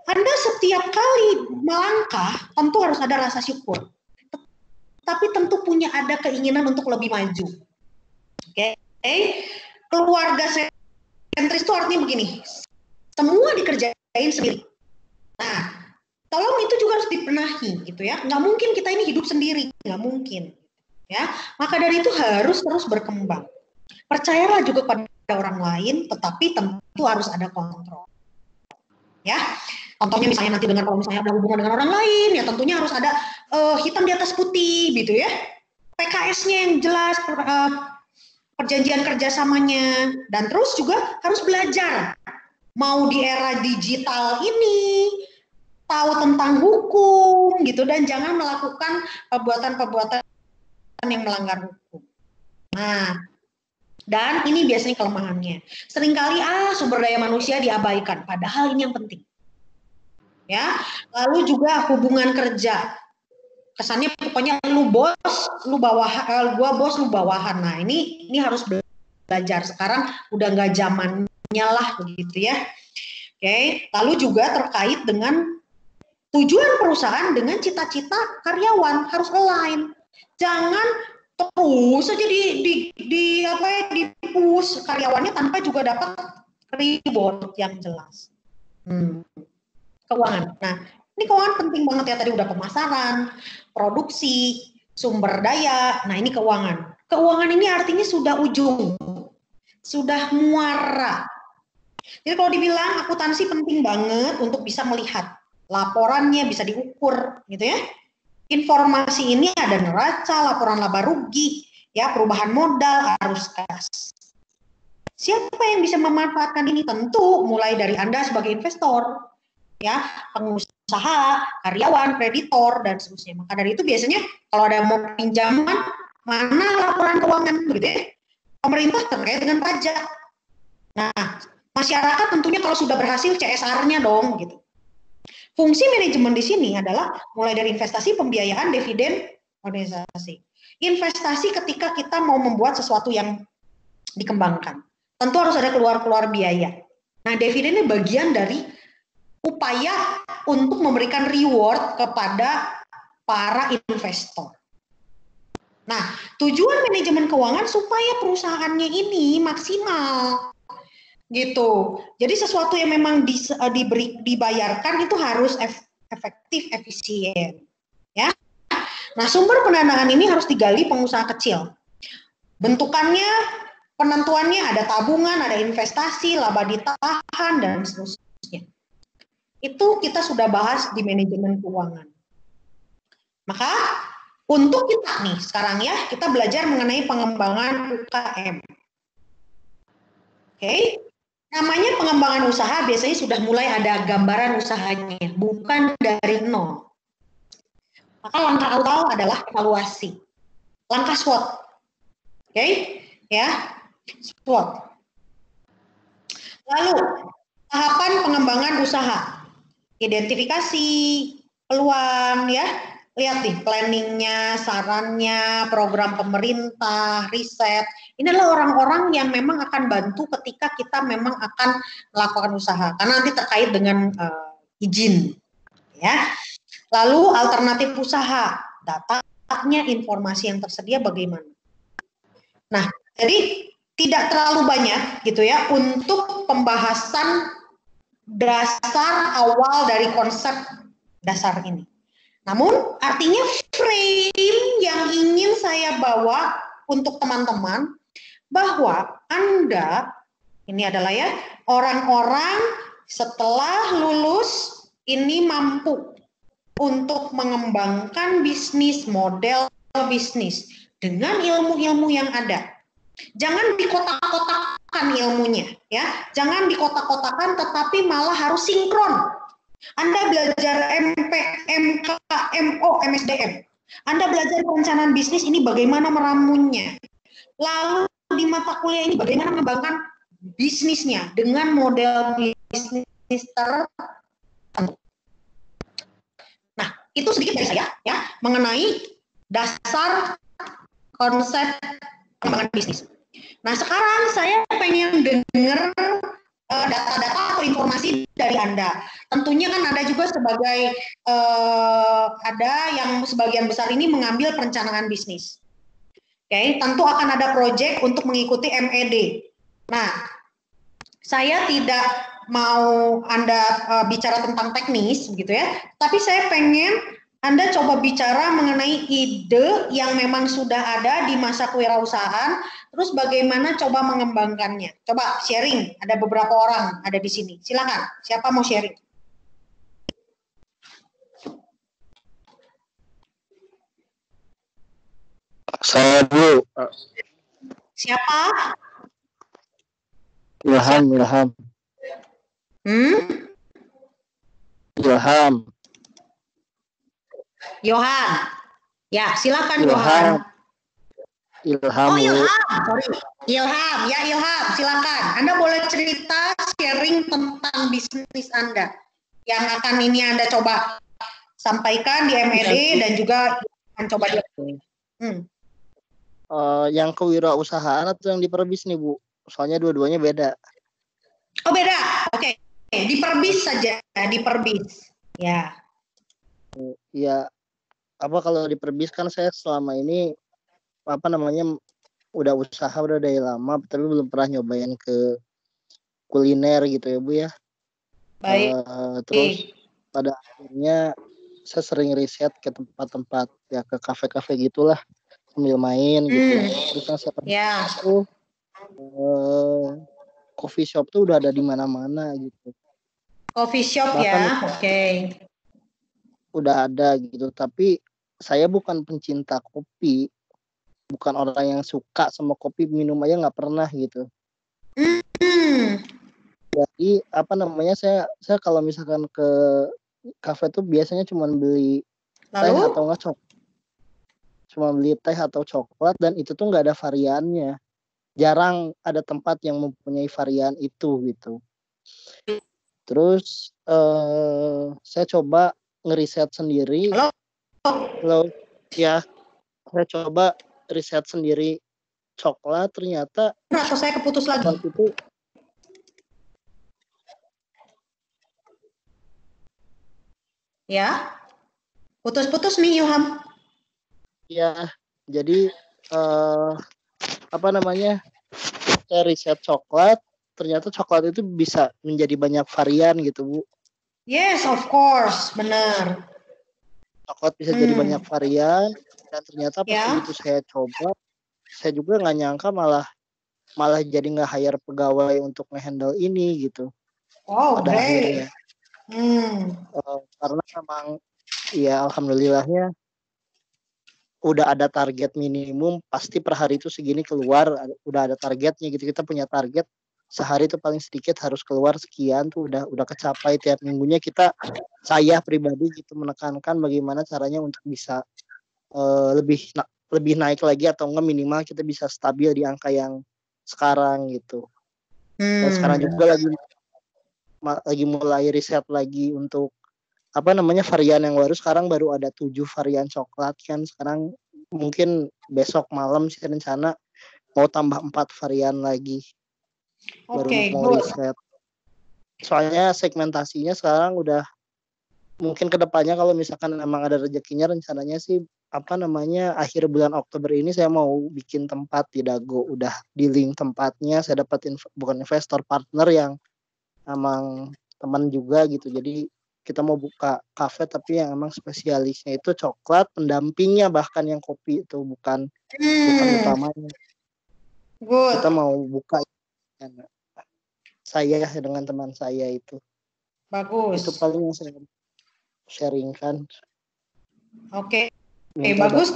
Anda setiap kali melangkah tentu harus ada rasa syukur. Tapi tentu punya ada keinginan untuk lebih maju. Oke, keluarga sentris itu artinya begini, semua dikerjain sendiri. Nah, tolong itu juga harus dibenahi gitu ya. Nggak mungkin kita ini hidup sendiri, nggak mungkin. Ya, maka dari itu harus terus berkembang. Percayalah juga pada orang lain, tetapi tentu harus ada kontrol. Ya, contohnya misalnya nanti kalau misalnya ada hubungan dengan orang lain, ya tentunya harus ada hitam di atas putih, gitu ya. PKS-nya yang jelas, perjanjian kerjasamanya, dan terus juga harus belajar. Mau di era digital ini, tahu tentang hukum, gitu, dan jangan melakukan perbuatan-perbuatan yang melanggar hukum. Nah, dan ini biasanya kelemahannya. Seringkali sumber daya manusia diabaikan, padahal ini yang penting. Ya, lalu juga hubungan kerja. Kesannya pokoknya lu bos, lu bawahan, gua bos, lu bawahan. Nah, ini harus belajar. Sekarang udah nggak zamannya lah begitu ya. Oke, lalu juga terkait dengan tujuan perusahaan dengan cita-cita karyawan harus align. Jangan terus saja di push karyawannya tanpa juga dapat reward yang jelas. Keuangan. Nah, ini keuangan penting banget ya, tadi udah pemasaran, produksi, sumber daya. Nah, ini keuangan. Keuangan ini artinya sudah ujung, sudah muara. Jadi kalau dibilang akuntansi penting banget untuk bisa melihat laporannya, bisa diukur gitu ya. Informasi ini ada neraca, laporan laba rugi, ya, perubahan modal, arus kas. Siapa yang bisa memanfaatkan ini? Tentu mulai dari Anda sebagai investor, ya, pengusaha, karyawan, kreditor, dan seterusnya. Maka dari itu biasanya kalau ada mau pinjaman, mana laporan keuangan, begitu ya. Pemerintah terkait dengan pajak. Nah, masyarakat tentunya kalau sudah berhasil CSR-nya dong, gitu. Fungsi manajemen di sini adalah mulai dari investasi, pembiayaan, dividen, organisasi. Investasi ketika kita mau membuat sesuatu yang dikembangkan. Tentu harus ada keluar biaya. Nah, dividen ini bagian dari upaya untuk memberikan reward kepada para investor. Nah, tujuan manajemen keuangan supaya perusahaannya ini maksimal. Gitu. Jadi sesuatu yang memang dibayarkan itu harus efektif, efisien. Ya. Nah, sumber pendanaan ini harus digali pengusaha kecil. Bentukannya, penentuannya ada tabungan, ada investasi, laba ditahan, dan seterusnya. Itu kita sudah bahas di manajemen keuangan. Maka untuk kita nih sekarang ya, kita belajar mengenai pengembangan UKM. Oke. Namanya pengembangan usaha biasanya sudah mulai ada gambaran usahanya, bukan dari nol. Maka langkah awal adalah evaluasi. Langkah SWOT. Oke, ya. SWOT. Lalu, tahapan pengembangan usaha. Identifikasi peluang ya. Lihat nih planningnya, sarannya, program pemerintah, riset. Ini adalah orang-orang yang memang akan bantu ketika kita memang akan melakukan usaha. Karena nanti terkait dengan izin. Ya. Lalu alternatif usaha, datanya, informasi yang tersedia bagaimana. Nah, jadi tidak terlalu banyak gitu ya untuk pembahasan dasar awal dari konsep dasar ini. Namun artinya frame yang ingin saya bawa untuk teman-teman bahwa Anda ini adalah ya orang-orang setelah lulus ini mampu untuk mengembangkan bisnis, model bisnis dengan ilmu-ilmu yang ada. Jangan dikotak-kotakan ilmunya, ya. Jangan dikotak-kotakan, tetapi malah harus sinkron. Anda belajar MP, MK, MO, MSDM. Anda belajar perencanaan bisnis ini bagaimana meramunya. Lalu di mata kuliah ini bagaimana mengembangkan bisnisnya dengan model bisnis tertentu. Nah, itu sedikit dari saya ya mengenai dasar konsep pengembangan bisnis. Nah, sekarang saya pengen dengar data-data atau informasi dari Anda. Tentunya kan Anda juga sebagai ada yang sebagian besar ini mengambil perencanaan bisnis. Oke, tentu akan ada proyek untuk mengikuti MED. Nah, saya tidak mau Anda bicara tentang teknis, begitu ya. Tapi saya pengen Anda coba bicara mengenai ide yang memang sudah ada di masa kewirausahaan, terus bagaimana coba mengembangkannya. Coba sharing, ada beberapa orang ada di sini. Silakan, siapa mau sharing? Saya dulu. Siapa? Ilham. Ilham. Yohan. Ya, silakan Yohan. Ilham. Oh, Ilham. Sorry. Ilham. Ya, Ilham. Silakan. Anda boleh cerita sharing tentang bisnis Anda yang akan ini Anda coba sampaikan di MED dan juga akan coba di Yang kewirausahaan atau yang di perbis nih, Bu? Soalnya dua-duanya beda. Oh, beda. Oke. Di perbis saja, di perbis. Ya. Ya, kalau di perbis kan saya selama ini udah usaha udah dari lama, tapi belum pernah nyobain ke kuliner gitu ya, Bu ya. Baik. Terus pada akhirnya saya sering riset ke tempat-tempat ya, ke kafe-kafe gitulah, sambil main gitu. Terus yang saya itu coffee shop tuh udah ada di mana-mana gitu. Coffee shop bahkan ya, oke. Udah ada gitu, tapi saya bukan pencinta kopi, bukan orang yang suka sama kopi, minum aja nggak pernah gitu. Jadi saya kalau misalkan ke kafe tuh biasanya cuma beli teh atau nggak coklat. Cuma beli teh atau coklat, dan itu tuh nggak ada variannya. Jarang ada tempat yang mempunyai varian itu gitu. Terus saya coba ngeriset sendiri. Halo. Ya, saya coba riset sendiri coklat, ternyata saya keputus lagi. Itu ya, putus-putus nih Ilham. Ya, jadi saya riset coklat, ternyata coklat itu bisa menjadi banyak varian gitu, Bu. Yes, of course, benar. Coklat bisa jadi banyak varian, dan ternyata pas begitu saya coba, saya juga nggak nyangka malah jadi nggak hire pegawai untuk nge-handle ini gitu. Pada akhirnya. Karena memang ya alhamdulillahnya udah ada target minimum, pasti per hari itu segini keluar, udah ada targetnya gitu. Kita punya target sehari itu paling sedikit harus keluar sekian, tuh udah kecapai tiap minggunya. Saya pribadi gitu menekankan bagaimana caranya untuk bisa lebih naik lagi, atau enggak minimal kita bisa stabil di angka yang sekarang gitu. Dan sekarang juga lagi mulai riset lagi untuk varian yang baru. Sekarang baru ada 7 varian coklat kan. Sekarang mungkin besok malam sih rencana mau tambah 4 varian lagi. Baru mau riset. Soalnya segmentasinya sekarang udah, mungkin kedepannya kalau misalkan emang ada rezekinya, rencananya sih akhir bulan Oktober ini saya mau bikin tempat di Dago. Udah di link tempatnya, saya dapat bukan investor, partner yang emang teman juga gitu. Jadi kita mau buka kafe tapi yang emang spesialisnya itu coklat, pendampingnya bahkan yang kopi itu bukan utamanya. Good. Kita mau buka saya dengan teman saya itu. Bagus. Itu paling yang saya sharingkan. Oke. Bagus.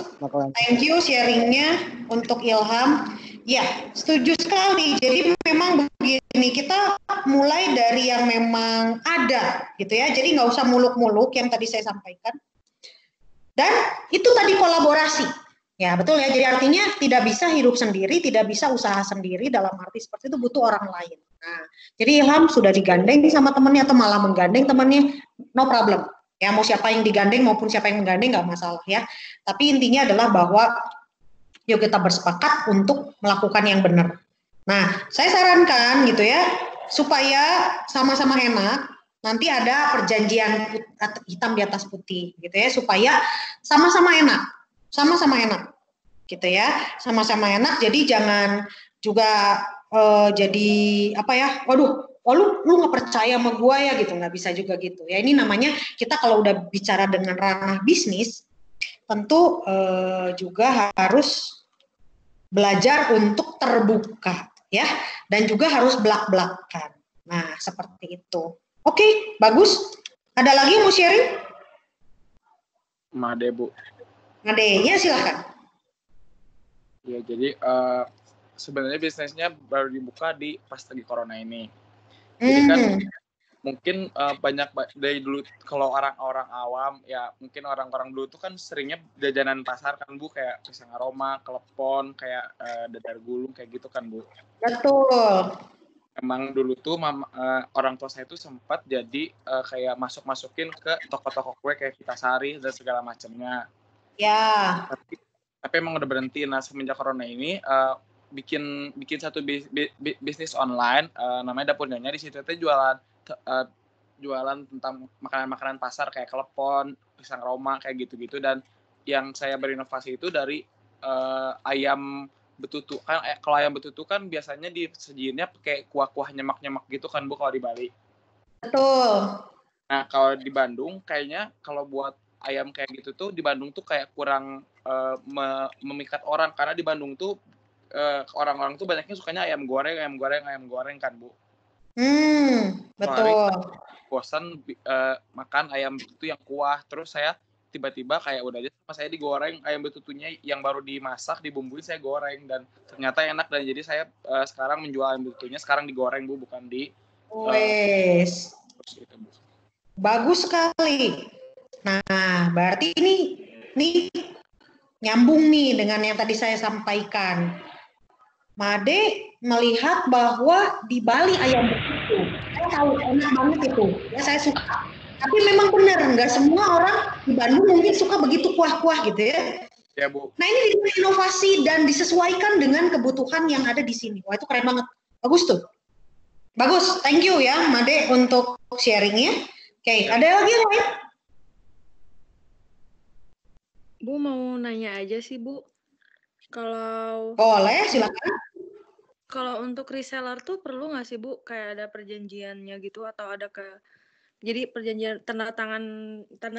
Thank you sharingnya untuk Ilham. Ya, setuju sekali. Jadi memang begini, kita mulai dari yang memang ada, gitu ya. Jadi nggak usah muluk-muluk yang tadi saya sampaikan. Dan itu tadi kolaborasi. Ya, betul ya. Jadi artinya tidak bisa hidup sendiri, tidak bisa usaha sendiri, dalam arti seperti itu butuh orang lain. Nah, jadi Ilham sudah digandeng sama temannya atau malah menggandeng temannya, no problem. Ya, mau siapa yang digandeng maupun siapa yang menggandeng nggak masalah ya. Tapi intinya adalah bahwa yuk kita bersepakat untuk melakukan yang benar. Nah, saya sarankan gitu ya, supaya sama-sama enak, nanti ada perjanjian hitam di atas putih gitu ya, supaya sama-sama enak, gitu ya, sama-sama enak. Jadi jangan juga jadi apa ya, waduh, lu nggak percaya sama gua ya gitu, nggak bisa juga gitu ya. Ini namanya kita kalau udah bicara dengan ranah bisnis, tentu juga harus belajar untuk terbuka ya, dan juga harus belak-belakan. Nah, seperti itu. Oke, bagus. Ada lagi yang mau sharing? Made, Bu. Made, ya silakan. Ya, jadi sebenarnya bisnisnya baru dibuka di pas lagi corona ini. Jadi kan mungkin banyak dari dulu kalau orang-orang awam ya, mungkin orang-orang dulu tuh kan seringnya jajanan pasar kan Bu, kayak pisang aroma, klepon, kayak dadar gulung kayak gitu kan Bu. Betul. Emang dulu tuh orang tua saya tuh sempat jadi kayak masukin ke toko-toko kue kayak Kitasari dan segala macamnya. Ya. Tapi emang udah berhenti. Nah, semenjak corona ini bikin satu bisnis online namanya Dapur Nyonya. Di situ tuh jualan tentang makanan-makanan pasar kayak klepon, pisang Roma kayak gitu-gitu. Dan yang saya berinovasi itu dari ayam betutu. Kan kalau ayam betutu kan biasanya disajiinnya pakai kuah-kuah nyemak-nyemak gitu kan Bu kalau di Bali. Betul. Nah, kalau di Bandung kayaknya kalau buat ayam kayak gitu tuh di Bandung tuh kayak kurang memikat orang, karena di Bandung tuh orang-orang tuh banyaknya sukanya ayam goreng kan Bu. Betul. Bosan makan ayam betutu yang kuah, terus saya tiba-tiba kayak udah aja sama saya digoreng ayam betutunya yang baru dimasak, dibumbuin saya goreng dan ternyata enak, dan jadi saya sekarang menjual ayam betutunya sekarang digoreng Bu, bukan di Wes. Gitu, Bu. Bagus sekali. Nah, berarti ini nyambung nih dengan yang tadi saya sampaikan. Made melihat bahwa di Bali ayam betutu, saya tahu enak banget itu, ya saya suka. Tapi memang benar, nggak semua orang di Bandung mungkin suka begitu kuah-kuah gitu ya. Ya Bu. Nah ini inovasi dan disesuaikan dengan kebutuhan yang ada di sini. Wah itu keren banget, bagus tuh. Bagus, thank you ya Made untuk sharingnya. Oke, ada lagi yang lain? Bu mau nanya aja sih Bu, kalau boleh silakan. Kalau untuk reseller tuh perlu nggak sih Bu kayak ada perjanjiannya gitu, atau ada jadi perjanjian tanda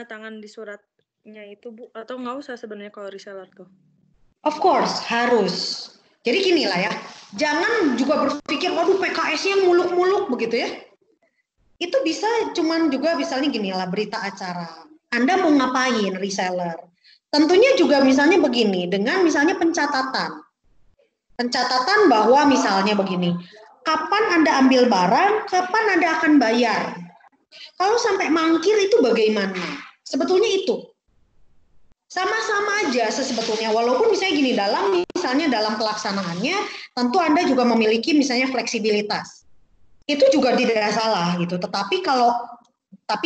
tangan di suratnya itu Bu, atau nggak usah sebenarnya kalau reseller tuh? Of course harus. Jadi gini lah ya, jangan juga berpikir waduh PKS-nya muluk-muluk begitu ya. Itu bisa cuman juga misalnya gini lah, berita acara. Anda mau ngapain reseller? Tentunya juga misalnya begini, dengan misalnya pencatatan bahwa misalnya begini, kapan Anda ambil barang, kapan Anda akan bayar. Kalau sampai mangkir itu bagaimana? Sebetulnya itu sama-sama aja sebetulnya, walaupun misalnya gini, misalnya dalam pelaksanaannya tentu Anda juga memiliki misalnya fleksibilitas. Itu juga tidak salah gitu, tapi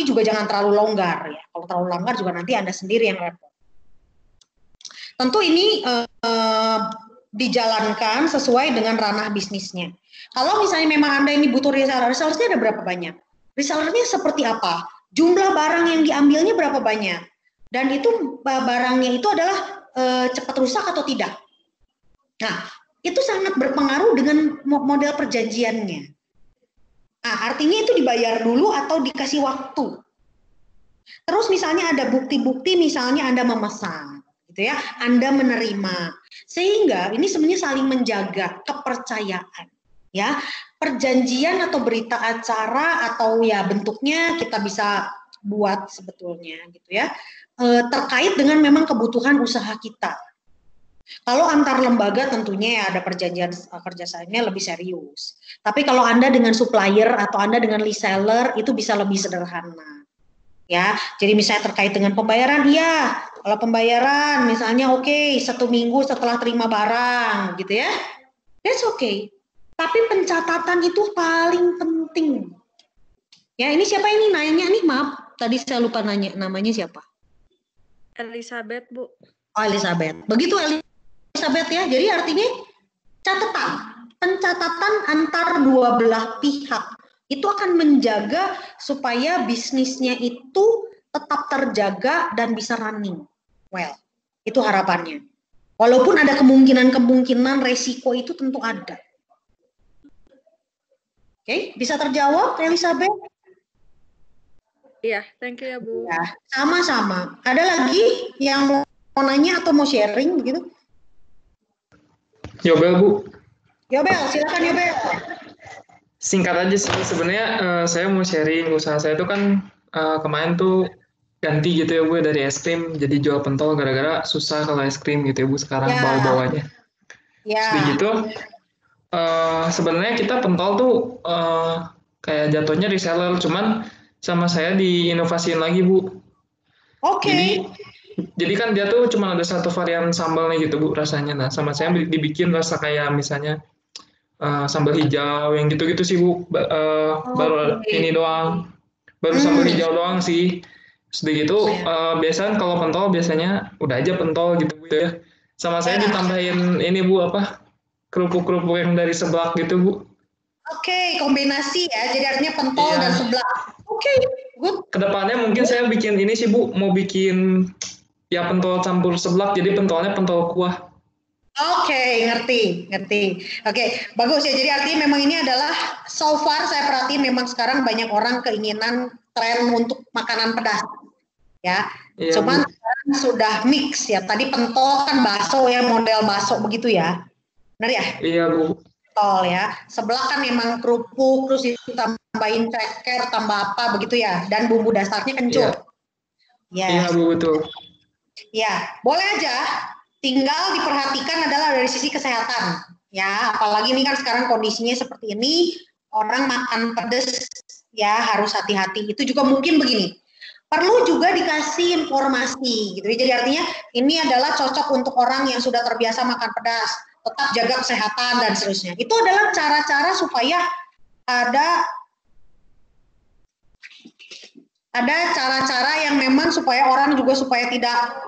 juga jangan terlalu longgar ya. Kalau terlalu longgar juga nanti Anda sendiri yang repot. Tentu ini dijalankan sesuai dengan ranah bisnisnya. Kalau misalnya memang Anda ini butuh resellernya ada berapa banyak? Resellernya seperti apa? Jumlah barang yang diambilnya berapa banyak? Dan itu barangnya itu adalah cepat rusak atau tidak? Nah, itu sangat berpengaruh dengan model perjanjiannya. Nah, artinya itu dibayar dulu atau dikasih waktu. Terus misalnya ada bukti-bukti, misalnya Anda memesan, gitu ya, Anda menerima, sehingga ini sebenarnya saling menjaga kepercayaan, ya. Perjanjian atau berita acara atau ya bentuknya kita bisa buat sebetulnya, gitu ya, terkait dengan memang kebutuhan usaha kita. Kalau antar lembaga tentunya ya ada perjanjian kerjasamanya lebih serius. Tapi kalau Anda dengan supplier atau Anda dengan reseller itu bisa lebih sederhana. Ya, jadi misalnya terkait dengan pembayaran, iya. Kalau pembayaran misalnya oke, 1 minggu setelah terima barang gitu ya. That's okay. Tapi pencatatan itu paling penting. Ya, ini siapa ini nanya nih? Maaf, tadi saya lupa nanya namanya siapa? Elizabeth, Bu. Oh, Elizabeth. Begitu Elizabeth ya. Jadi artinya pencatatan antar dua belah pihak itu akan menjaga supaya bisnisnya itu tetap terjaga dan bisa running well. Itu harapannya. Walaupun ada kemungkinan resiko itu tentu ada. Oke, bisa terjawab Elizabeth? Iya, thank you ya Bu. Ya, sama-sama. Ada lagi yang mau nanya atau mau sharing begitu? Yobel Bu. Yobel, silakan Yobel. Singkat aja sih, sebenarnya saya mau sharing usaha saya itu kan kemarin tuh ganti gitu ya Bu dari es krim jadi jual pentol gara-gara susah kalau es krim gitu ya Bu sekarang Ya. bawa-bawanya. Ya. Jadi gitu sebenarnya kita pentol tuh kayak jatuhnya reseller, cuman sama saya diinovasiin lagi Bu. Oke. Jadi kan dia tuh cuma ada satu varian sambalnya gitu Bu rasanya. Nah sama saya dibikin rasa kayak misalnya sambal hijau yang gitu-gitu sih Bu. Baru ini doang. Baru sambal hijau doang sih. Sedih gitu. Biasanya kalau pentol biasanya udah aja pentol gitu Bu ya. Sama saya ditambahin ini Bu apa? Kerupuk-kerupuk yang dari seblak gitu Bu. Oke, kombinasi ya. Jadi artinya pentol dan seblak. Oke, good. Kedepannya mungkin saya bikin ini sih Bu, mau bikin ya pentol campur seblak, jadi pentolnya pentol kuah. Oke, ngerti. Oke, bagus ya. Jadi artinya memang ini adalah so far saya perhatiin memang sekarang banyak orang keinginan tren untuk makanan pedas. Ya. Iya, Cuman sekarang sudah mix ya. Tadi pentol kan bakso ya, model bakso begitu ya. Benar ya? Iya Bu. Pentol ya. Sebelah kan memang kerupuk, terus ditambahin ceker, tambah apa begitu ya. Dan bumbu dasarnya kencur. Iya Bu, betul. Ya, boleh aja. Tinggal diperhatikan adalah dari sisi kesehatan. Ya, apalagi ini kan sekarang kondisinya seperti ini, orang makan pedas ya harus hati-hati. Itu juga mungkin begini. Perlu juga dikasih informasi gitu. Jadi artinya ini adalah cocok untuk orang yang sudah terbiasa makan pedas, tetap jaga kesehatan dan seterusnya. Itu adalah cara-cara supaya ada cara-cara yang memang supaya orang juga supaya tidak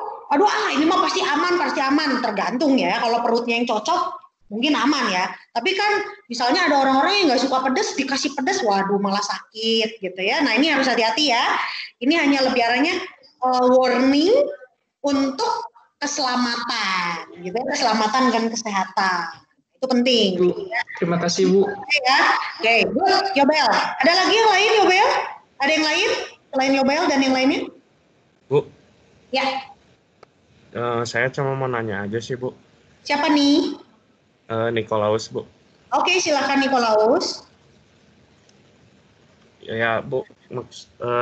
ini mah pasti aman, tergantung ya. Kalau perutnya yang cocok, mungkin aman ya. Tapi kan misalnya ada orang-orang yang nggak suka pedas, dikasih pedas, waduh malah sakit gitu ya. Nah ini harus hati-hati ya. Ini hanya lebih arahnya warning untuk keselamatan, gitu ya. Keselamatan dan kesehatan. Itu penting. Bu, terima kasih Bu. Oke, good, Yobel. Ada lagi yang lain Yobel? Ada yang lain? Selain Yobel dan yang lainnya? Bu. Ya. Saya cuma mau nanya aja sih, Bu. Siapa nih? Nikolaus, Bu. Oke, silakan Nikolaus. Ya, Bu.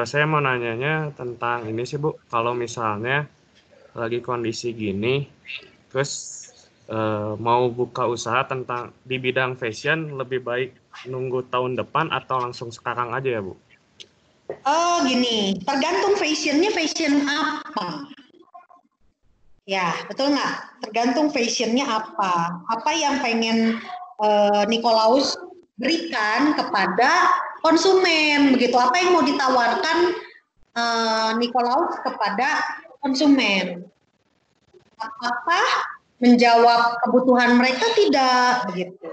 Saya mau nanyanya tentang ini sih, Bu. Kalau misalnya lagi kondisi gini, terus mau buka usaha tentang di bidang fashion, lebih baik nunggu tahun depan atau langsung sekarang aja ya, Bu? Oh, gini. Tergantung fashionnya fashion apa. Ya, betul nggak? Tergantung fashionnya apa. Apa yang pengen Nikolaus berikan kepada konsumen, begitu. Apa yang mau ditawarkan Nikolaus kepada konsumen? Apakah menjawab kebutuhan mereka tidak, begitu.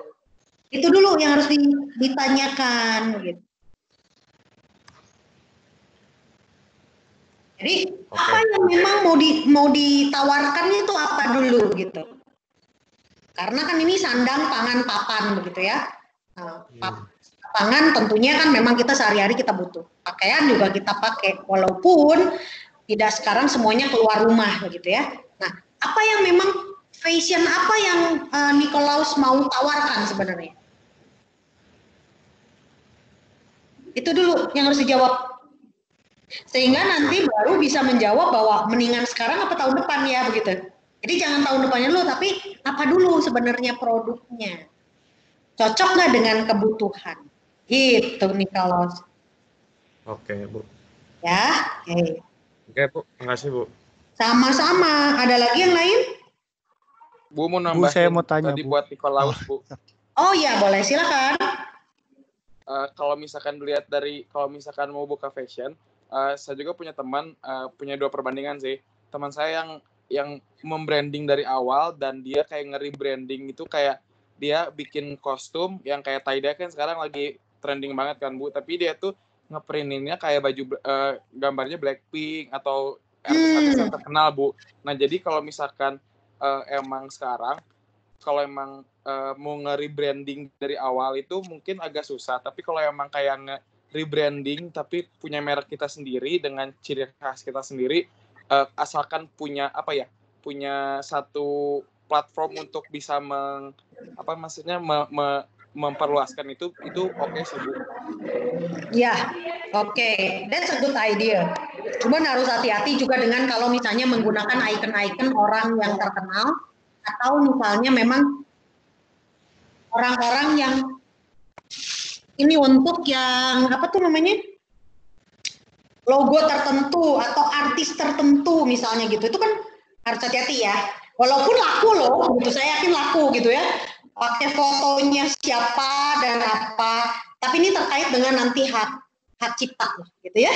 Itu dulu yang harus ditanyakan, begitu. Jadi apa yang memang mau ditawarkan itu apa dulu gitu. Karena kan ini sandang, pangan, papan begitu ya. Pangan tentunya kan memang kita sehari-hari kita butuh. Pakaian juga kita pakai walaupun tidak sekarang semuanya keluar rumah begitu ya. Nah, apa yang memang fashion apa yang Nikolaus mau tawarkan sebenarnya? Itu dulu yang harus dijawab. Sehingga nanti baru bisa menjawab bahwa mendingan sekarang apa tahun depan ya begitu. Jadi jangan tahun depannya dulu, tapi apa dulu sebenarnya produknya. Cocok nggak dengan kebutuhan? Gitu nih kalau. Oke, Bu. Ya, oke. Oke, Bu. Makasih, Bu. Sama-sama. Ada lagi yang lain? Bu mau Bu, nambahin saya mau tanya, tadi Bu. buat Nikolaus, Bu. Oh iya, boleh. Silakan. Kalau misalkan dilihat dari, kalau misalkan mau buka fashion, saya juga punya teman, punya 2 perbandingan sih. Teman saya yang membranding dari awal dan dia kayak nge-rebranding itu, kayak dia bikin kostum yang kayak tie-dye kan sekarang lagi trending banget kan, Bu. Tapi dia tuh ngeprintingnya kayak baju gambarnya Blackpink atau artis-artis yang terkenal, Bu. Nah, jadi kalau misalkan emang sekarang kalau emang mau nge-rebranding dari awal itu mungkin agak susah, tapi kalau emang kayak nge-rebranding tapi punya merek kita sendiri dengan ciri khas kita sendiri, asalkan punya punya satu platform untuk bisa memperluaskan itu oke sih, Bu. Ya, oke. That's a good idea. Cuman harus hati-hati juga dengan kalau misalnya menggunakan icon-icon orang yang terkenal, atau misalnya memang orang-orang yang ini untuk yang apa tuh namanya, logo tertentu atau artis tertentu misalnya gitu, itu kan harus hati-hati ya. Walaupun laku loh, gitu, saya yakin laku gitu ya, pakai fotonya siapa dan apa, tapi ini terkait dengan nanti hak cipta gitu ya.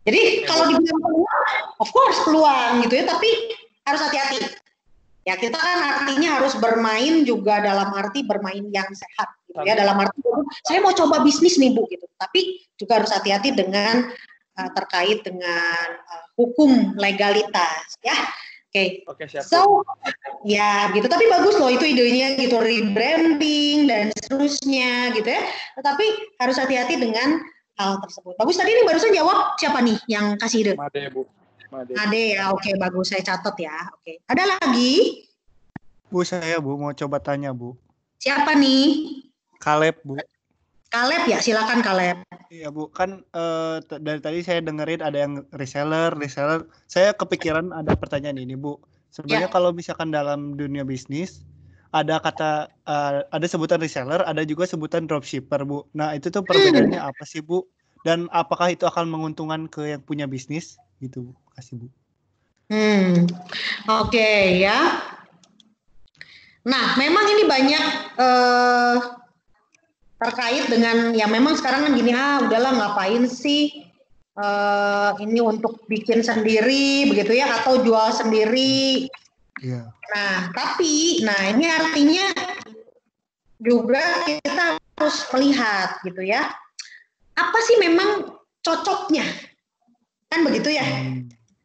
Jadi kalau dibilang peluang, of course peluang gitu ya, tapi harus hati-hati. Ya kita kan artinya harus bermain juga dalam arti bermain yang sehat gitu ya, dalam arti saya mau coba bisnis nih Bu gitu, tapi juga harus hati-hati dengan terkait dengan hukum legalitas ya. Oke. Siap. So ya gitu, tapi bagus loh itu idenya gitu, rebranding dan seterusnya gitu ya, tetapi harus hati-hati dengan hal tersebut. Bagus, tadi ini barusan jawab siapa nih yang kasih ide? Made, Bu. Ade ya, oke, bagus, saya catat ya. Oke, ada lagi? Bu, saya Bu mau coba tanya, Bu. Siapa nih? Kaleb, Bu. Kaleb ya, silakan Kaleb. Iya, Bu, kan dari tadi saya dengerin ada yang reseller. Saya kepikiran ada pertanyaan ini, Bu. Sebenarnya kalau misalkan dalam dunia bisnis ada ada sebutan reseller, ada juga sebutan dropshipper, Bu. Nah, itu tuh perbedaannya apa sih, Bu? Dan apakah itu akan menguntungkan ke yang punya bisnis gitu, Bu? Kasih, Bu. Oke, ya. Nah, memang ini banyak terkait dengan ya memang sekarang kan gini, udahlah ngapain sih ini untuk bikin sendiri begitu ya, atau jual sendiri. Iya. Nah, tapi ini artinya juga kita harus melihat gitu ya, apa sih memang cocoknya, kan begitu ya?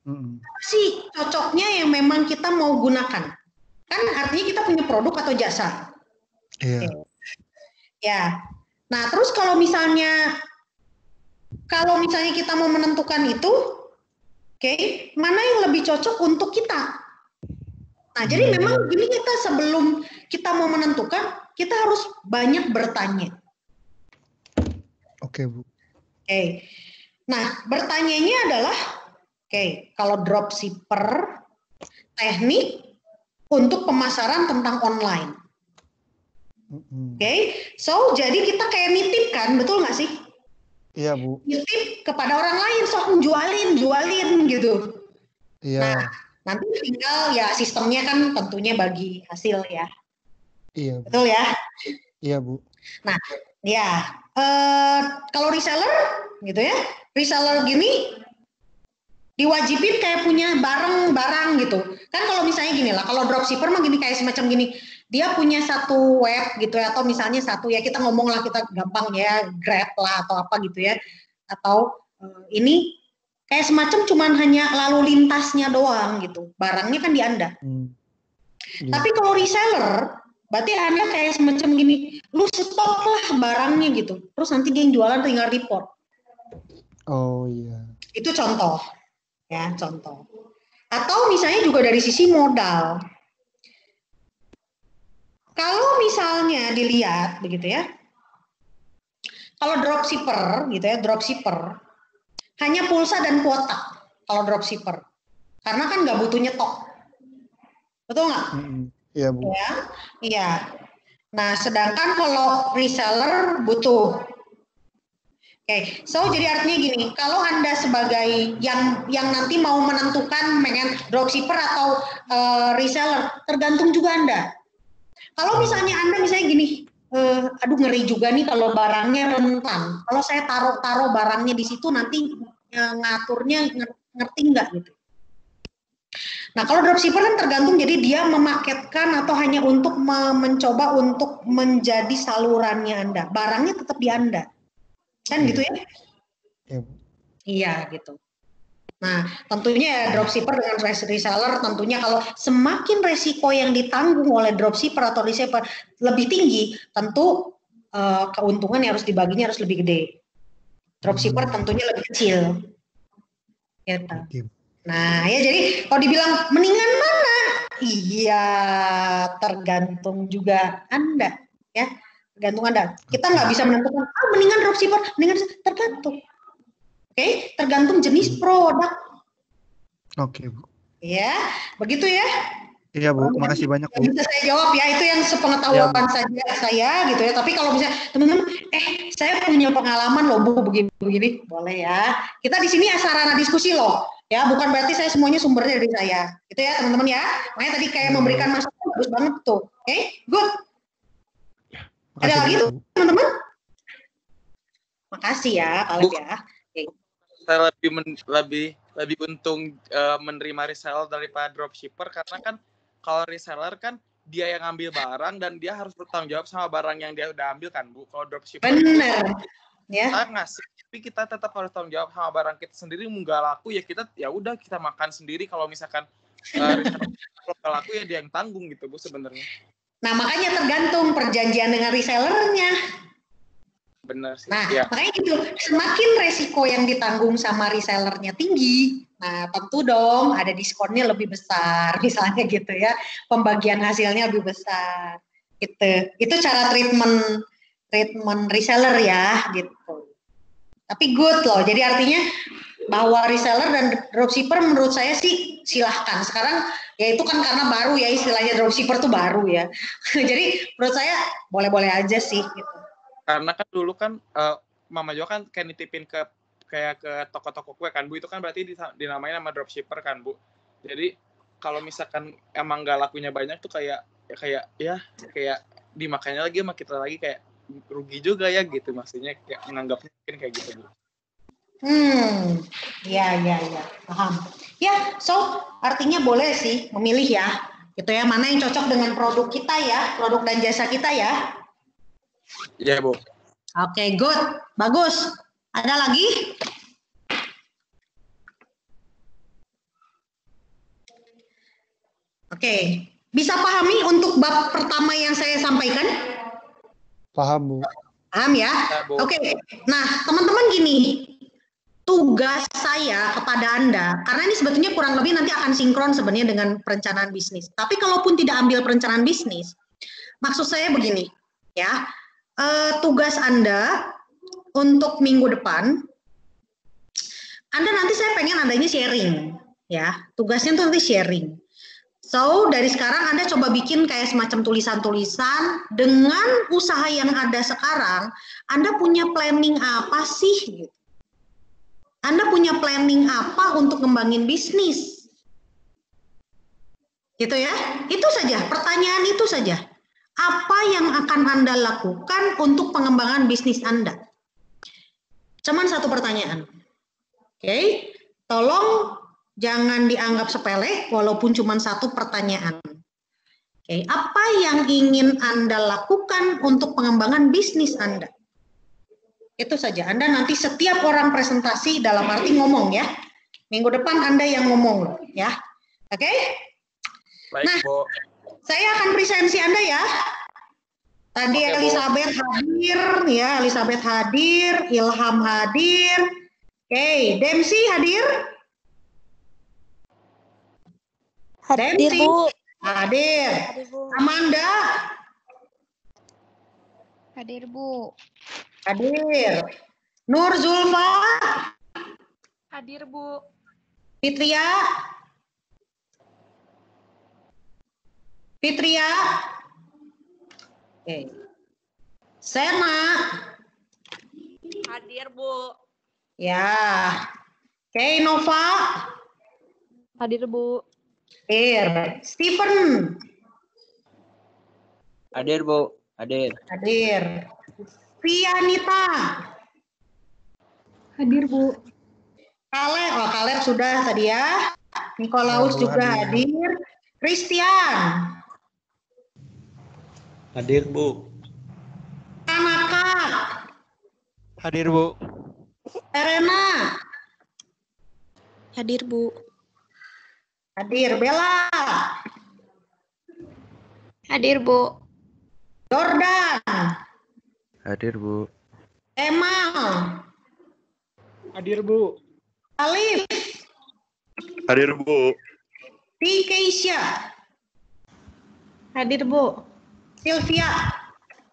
Apa sih cocoknya yang memang kita mau gunakan? Kan artinya kita punya produk atau jasa. Iya. Ya. Nah, terus kalau misalnya kita mau menentukan itu, mana yang lebih cocok untuk kita? Nah, jadi memang gini, kita sebelum kita mau menentukan, kita harus banyak bertanya. Oke, Bu. Nah, bertanyanya adalah, kalau dropshipper, teknik untuk pemasaran tentang online. So jadi kita kayak nitip kan, betul nggak sih? Iya, Bu. Nitip kepada orang lain, sok jualin gitu. Iya. Nah, nanti tinggal ya sistemnya kan tentunya bagi hasil ya. Iya, Bu. Betul ya? Iya, Bu. Nah, ya kalau reseller gitu ya, reseller gini diwajibin kayak punya barang gitu. Kan kalau misalnya gini lah, kalau dropshipper mah gini kayak semacam gini, dia punya satu web gitu ya, atau misalnya satu ya, kita ngomong lah, kita gampang ya, Grab lah atau apa gitu ya, atau ini kayak semacam cuman hanya lalu lintasnya doang gitu, barangnya kan di Anda. Tapi kalau reseller, berarti Anda kayak semacam gini, lu stok lah barangnya gitu, terus nanti dia yang jualan tinggal report. Oh iya. Itu contoh. Ya, contoh. Atau misalnya juga dari sisi modal. Kalau misalnya dilihat begitu ya, kalau dropshipper gitu ya, dropshipper hanya pulsa dan kuota kalau dropshipper, karena kan nggak butuh nyetok. Betul nggak? Iya, Bu. Ya, iya. Nah, sedangkan kalau reseller butuh. Oke, so jadi artinya gini, kalau Anda sebagai yang nanti mau menentukan pengen dropshipper atau reseller, tergantung juga Anda. Kalau misalnya Anda misalnya gini, aduh ngeri juga nih kalau barangnya rentan. Kalau saya taruh barangnya di situ nanti ngaturnya ngerti nggak gitu. Nah, kalau dropshipper kan tergantung, jadi dia memaketkan atau hanya untuk mencoba untuk menjadi salurannya Anda. Barangnya tetap di Anda. Kan gitu ya? Iya, Bu. Iya, gitu. Nah, tentunya dropshipper dengan reseller tentunya kalau semakin resiko yang ditanggung oleh dropshipper atau reseller lebih tinggi, tentu keuntungan yang harus dibaginya harus lebih gede. Dropshipper tentunya lebih kecil. Gitu. Nah, ya jadi kalau dibilang mendingan mana? Iya, tergantung juga Anda, ya. Tergantung Anda. Kita nggak bisa menentukan, mendingan dropshipper, mendingan tergantung. Oke, tergantung jenis produk. Oke, Bu. Ya, begitu ya. Iya, Bu. Makasih banyak, Bu. Bisa saya jawab ya, itu yang sepengetahuan saja saya gitu ya. Tapi kalau misalnya teman-teman, saya punya pengalaman loh Bu begini, boleh ya. Kita di sini sarana diskusi loh, ya. Bukan berarti saya semuanya sumbernya dari saya, gitu ya teman-teman ya. Makanya tadi kayak memberikan masukan bagus banget tuh. Oke, good. Ada lagi tuh teman-teman? Makasih ya, Kaleb ya. Saya lebih untung menerima reseller daripada dropshipper karena kan kalau reseller kan dia yang ngambil barang dan dia harus bertanggung jawab sama barang yang dia udah ambil kan Bu. Kalau dropshipper bener ya, kita ngasih tapi kita tetap harus tanggung jawab sama barang kita sendiri. Nggak laku ya kita kita makan sendiri. Kalau misalkan reseller kalau nggak laku ya dia yang tanggung gitu Bu sebenarnya. Nah makanya tergantung perjanjian dengan resellernya. Benar sih. Nah, ya. makanya gitu, semakin resiko yang ditanggung sama resellernya tinggi, nah tentu dong ada diskonnya lebih besar, misalnya gitu ya, pembagian hasilnya lebih besar, gitu. Itu cara treatment reseller ya, gitu. Tapi good loh, jadi artinya bahwa reseller dan dropshipper menurut saya sih silahkan. Sekarang ya itu kan karena baru ya istilahnya dropshipper tuh baru ya, jadi menurut saya boleh-boleh aja sih, gitu. Karena kan dulu kan Mama Jo kan kayak nitipin ke toko-toko kue kan Bu, itu kan berarti dinamain nama dropshipper kan Bu. Jadi kalau misalkan emang nggak lakunya banyak tuh kayak dimakannya lagi sama kita lagi kayak rugi juga ya gitu, maksudnya kayak menganggapnya mungkin kayak gitu Bu. Ya, paham. Ya, so artinya boleh sih memilih ya, gitu ya, mana yang cocok dengan produk kita ya, produk dan jasa kita ya. Iya Bu. Oke, good, bagus. Ada lagi? Oke, bisa pahami untuk bab pertama yang saya sampaikan? Paham Bu. Paham ya? Oke, nah teman-teman gini, tugas saya kepada Anda, karena ini sebetulnya kurang lebih nanti akan sinkron sebenarnya dengan perencanaan bisnis. Tapi kalaupun tidak ambil perencanaan bisnis, maksud saya begini, ya. Tugas Anda untuk minggu depan, Anda nanti saya pengen Anda ini sharing, ya. Tugasnya itu nanti sharing. So, dari sekarang Anda coba bikin kayak semacam tulisan-tulisan dengan usaha yang ada sekarang, Anda punya planning apa sih? Gitu. Anda punya planning apa untuk ngembangin bisnis? Gitu ya. Itu saja, pertanyaan itu saja. Apa yang akan Anda lakukan untuk pengembangan bisnis Anda? Cuman satu pertanyaan. Oke, tolong jangan dianggap sepele walaupun cuma satu pertanyaan. Oke, apa yang ingin Anda lakukan untuk pengembangan bisnis Anda? Itu saja. Anda nanti setiap orang presentasi dalam arti ngomong ya. Minggu depan Anda yang ngomong ya. Oke? Baik, nah, Bu. Saya akan presensi Anda ya. Tadi Oke, Elizabeth hadir ya, Elizabeth hadir, Ilham hadir. Oke, Dempsey hadir? Hadir, Dempsey. Bu. Hadir. Bu. Amanda? Hadir, Bu. Hadir. Nur Zulfa? Hadir, Bu. Fitria? Fitria. Oke. Sena. Hadir, Bu. Ya. Oke, Nova. Hadir, Bu. Hadir. Stephen. Hadir, Bu. Hadir. Hadir. Vianita. Hadir, Bu. Kaleb. Oh, Kaleb sudah tadi ya. Nikolaus Bu, juga hadir. Christian. Hadir, Bu. Anaka. Hadir, Bu. Serena. Hadir, Bu. Hadir. Bella. Hadir, Bu. Jordan. Hadir, Bu. Emal. Hadir, Bu. Alif. Hadir, Bu. Keisha. Hadir, Bu. Sylvia.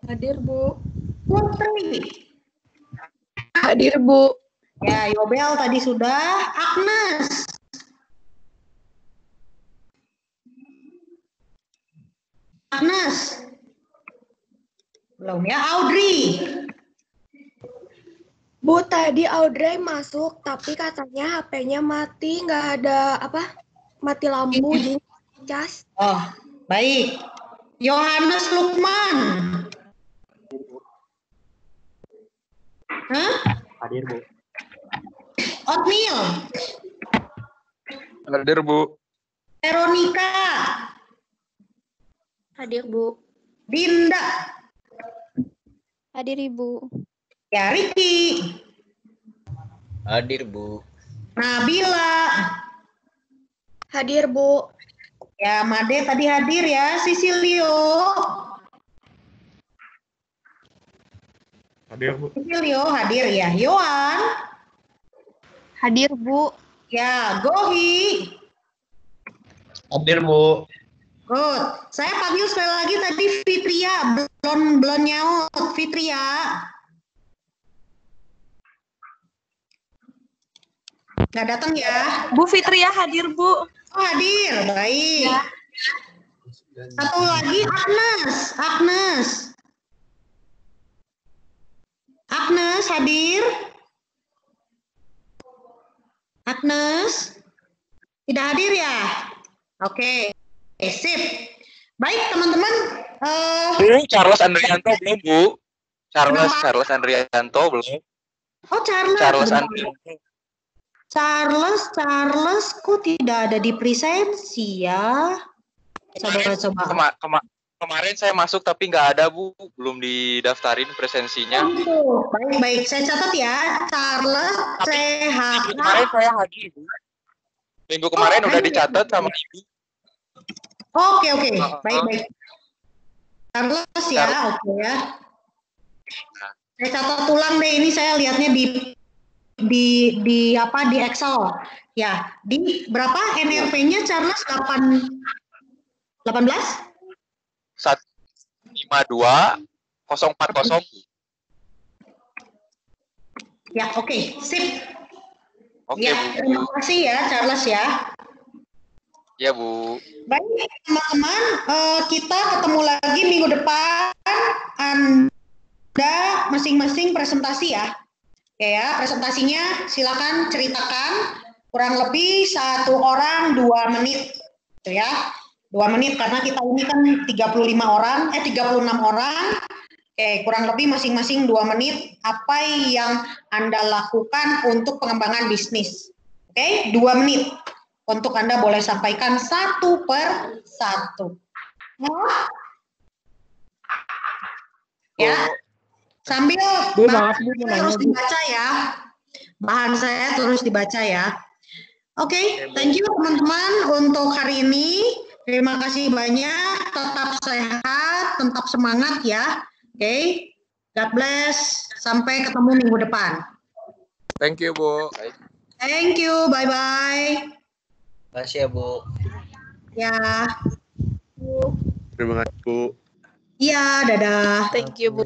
Hadir, Bu. Putri. Hadir, Bu. Ya, Yobel tadi sudah. Agnes. Agnes. Belum ya. Audrey. Bu, tadi Audrey masuk, tapi katanya HP-nya mati, nggak ada mati lampu, jadi cas. Oh, baik. Yohanes Lukman. Hah? Hadir, Bu. Otniel. Hadir, Bu. Veronica. Hadir, Bu. Dinda. Hadir, Ibu. Ya, Ricky. Hadir, Bu. Nabila. Hadir, Bu. Ya, Made tadi hadir ya. Sisilio. Hadir, Bu. Sisilio hadir ya. Yohan. Hadir, Bu. Ya, Gohi. Hadir, Bu. Good. Saya panggil sekali lagi tadi Fitria. Belum nyaut. Fitria. Nggak datang ya? Bu Fitria hadir, Bu. Oh, hadir. Baik. Ya. Satu lagi Agnes. Agnes hadir. Agnes. Tidak hadir ya? Oke. Sip. Baik, teman-teman. Bu, Charles Andrianto belum, Bu. Kenapa? Charles Andrianto belum. Oh, Charles. Charles Bentar. Andrianto. Charles, kok tidak ada di presensi ya? Coba. Kemarin saya masuk tapi nggak ada, Bu. Belum didaftarin presensinya. Oh, gitu. Baik. Saya catat ya. Charles CH. Kemarin saya hadir, Bu. Minggu kemarin udah dicatat sama Ibu. Oke. Baik. Charles ya, oke ya. Saya catat ulang deh, ini saya lihatnya di Excel. Ya, di berapa NRP-nya Charles? 18? 152-040. Ya, oke. Sip. Oke, Ya, Bu. terima kasih ya Charles ya. Ya, Bu. Baik, teman-teman, kita ketemu lagi minggu depan. Anda masing-masing presentasi ya. Oke ya, presentasinya silakan ceritakan kurang lebih 1 orang 2 menit. Gitu ya. 2 menit karena kita ini kan 36 orang. Oke, kurang lebih masing-masing 2 menit apa yang Anda lakukan untuk pengembangan bisnis. Oke, 2 menit. Untuk Anda boleh sampaikan 1 per 1. Ya, sambil terus dibaca ya. Bahan saya terus dibaca ya. Oke, thank you teman-teman untuk hari ini. Terima kasih banyak. Tetap sehat, tetap semangat ya. Oke, God bless. Sampai ketemu minggu depan. Thank you, Bu. Thank you, bye-bye. Makasih ya, Bu. Ya. Terima kasih, Bu. Iya, dadah. Thank you, Bu.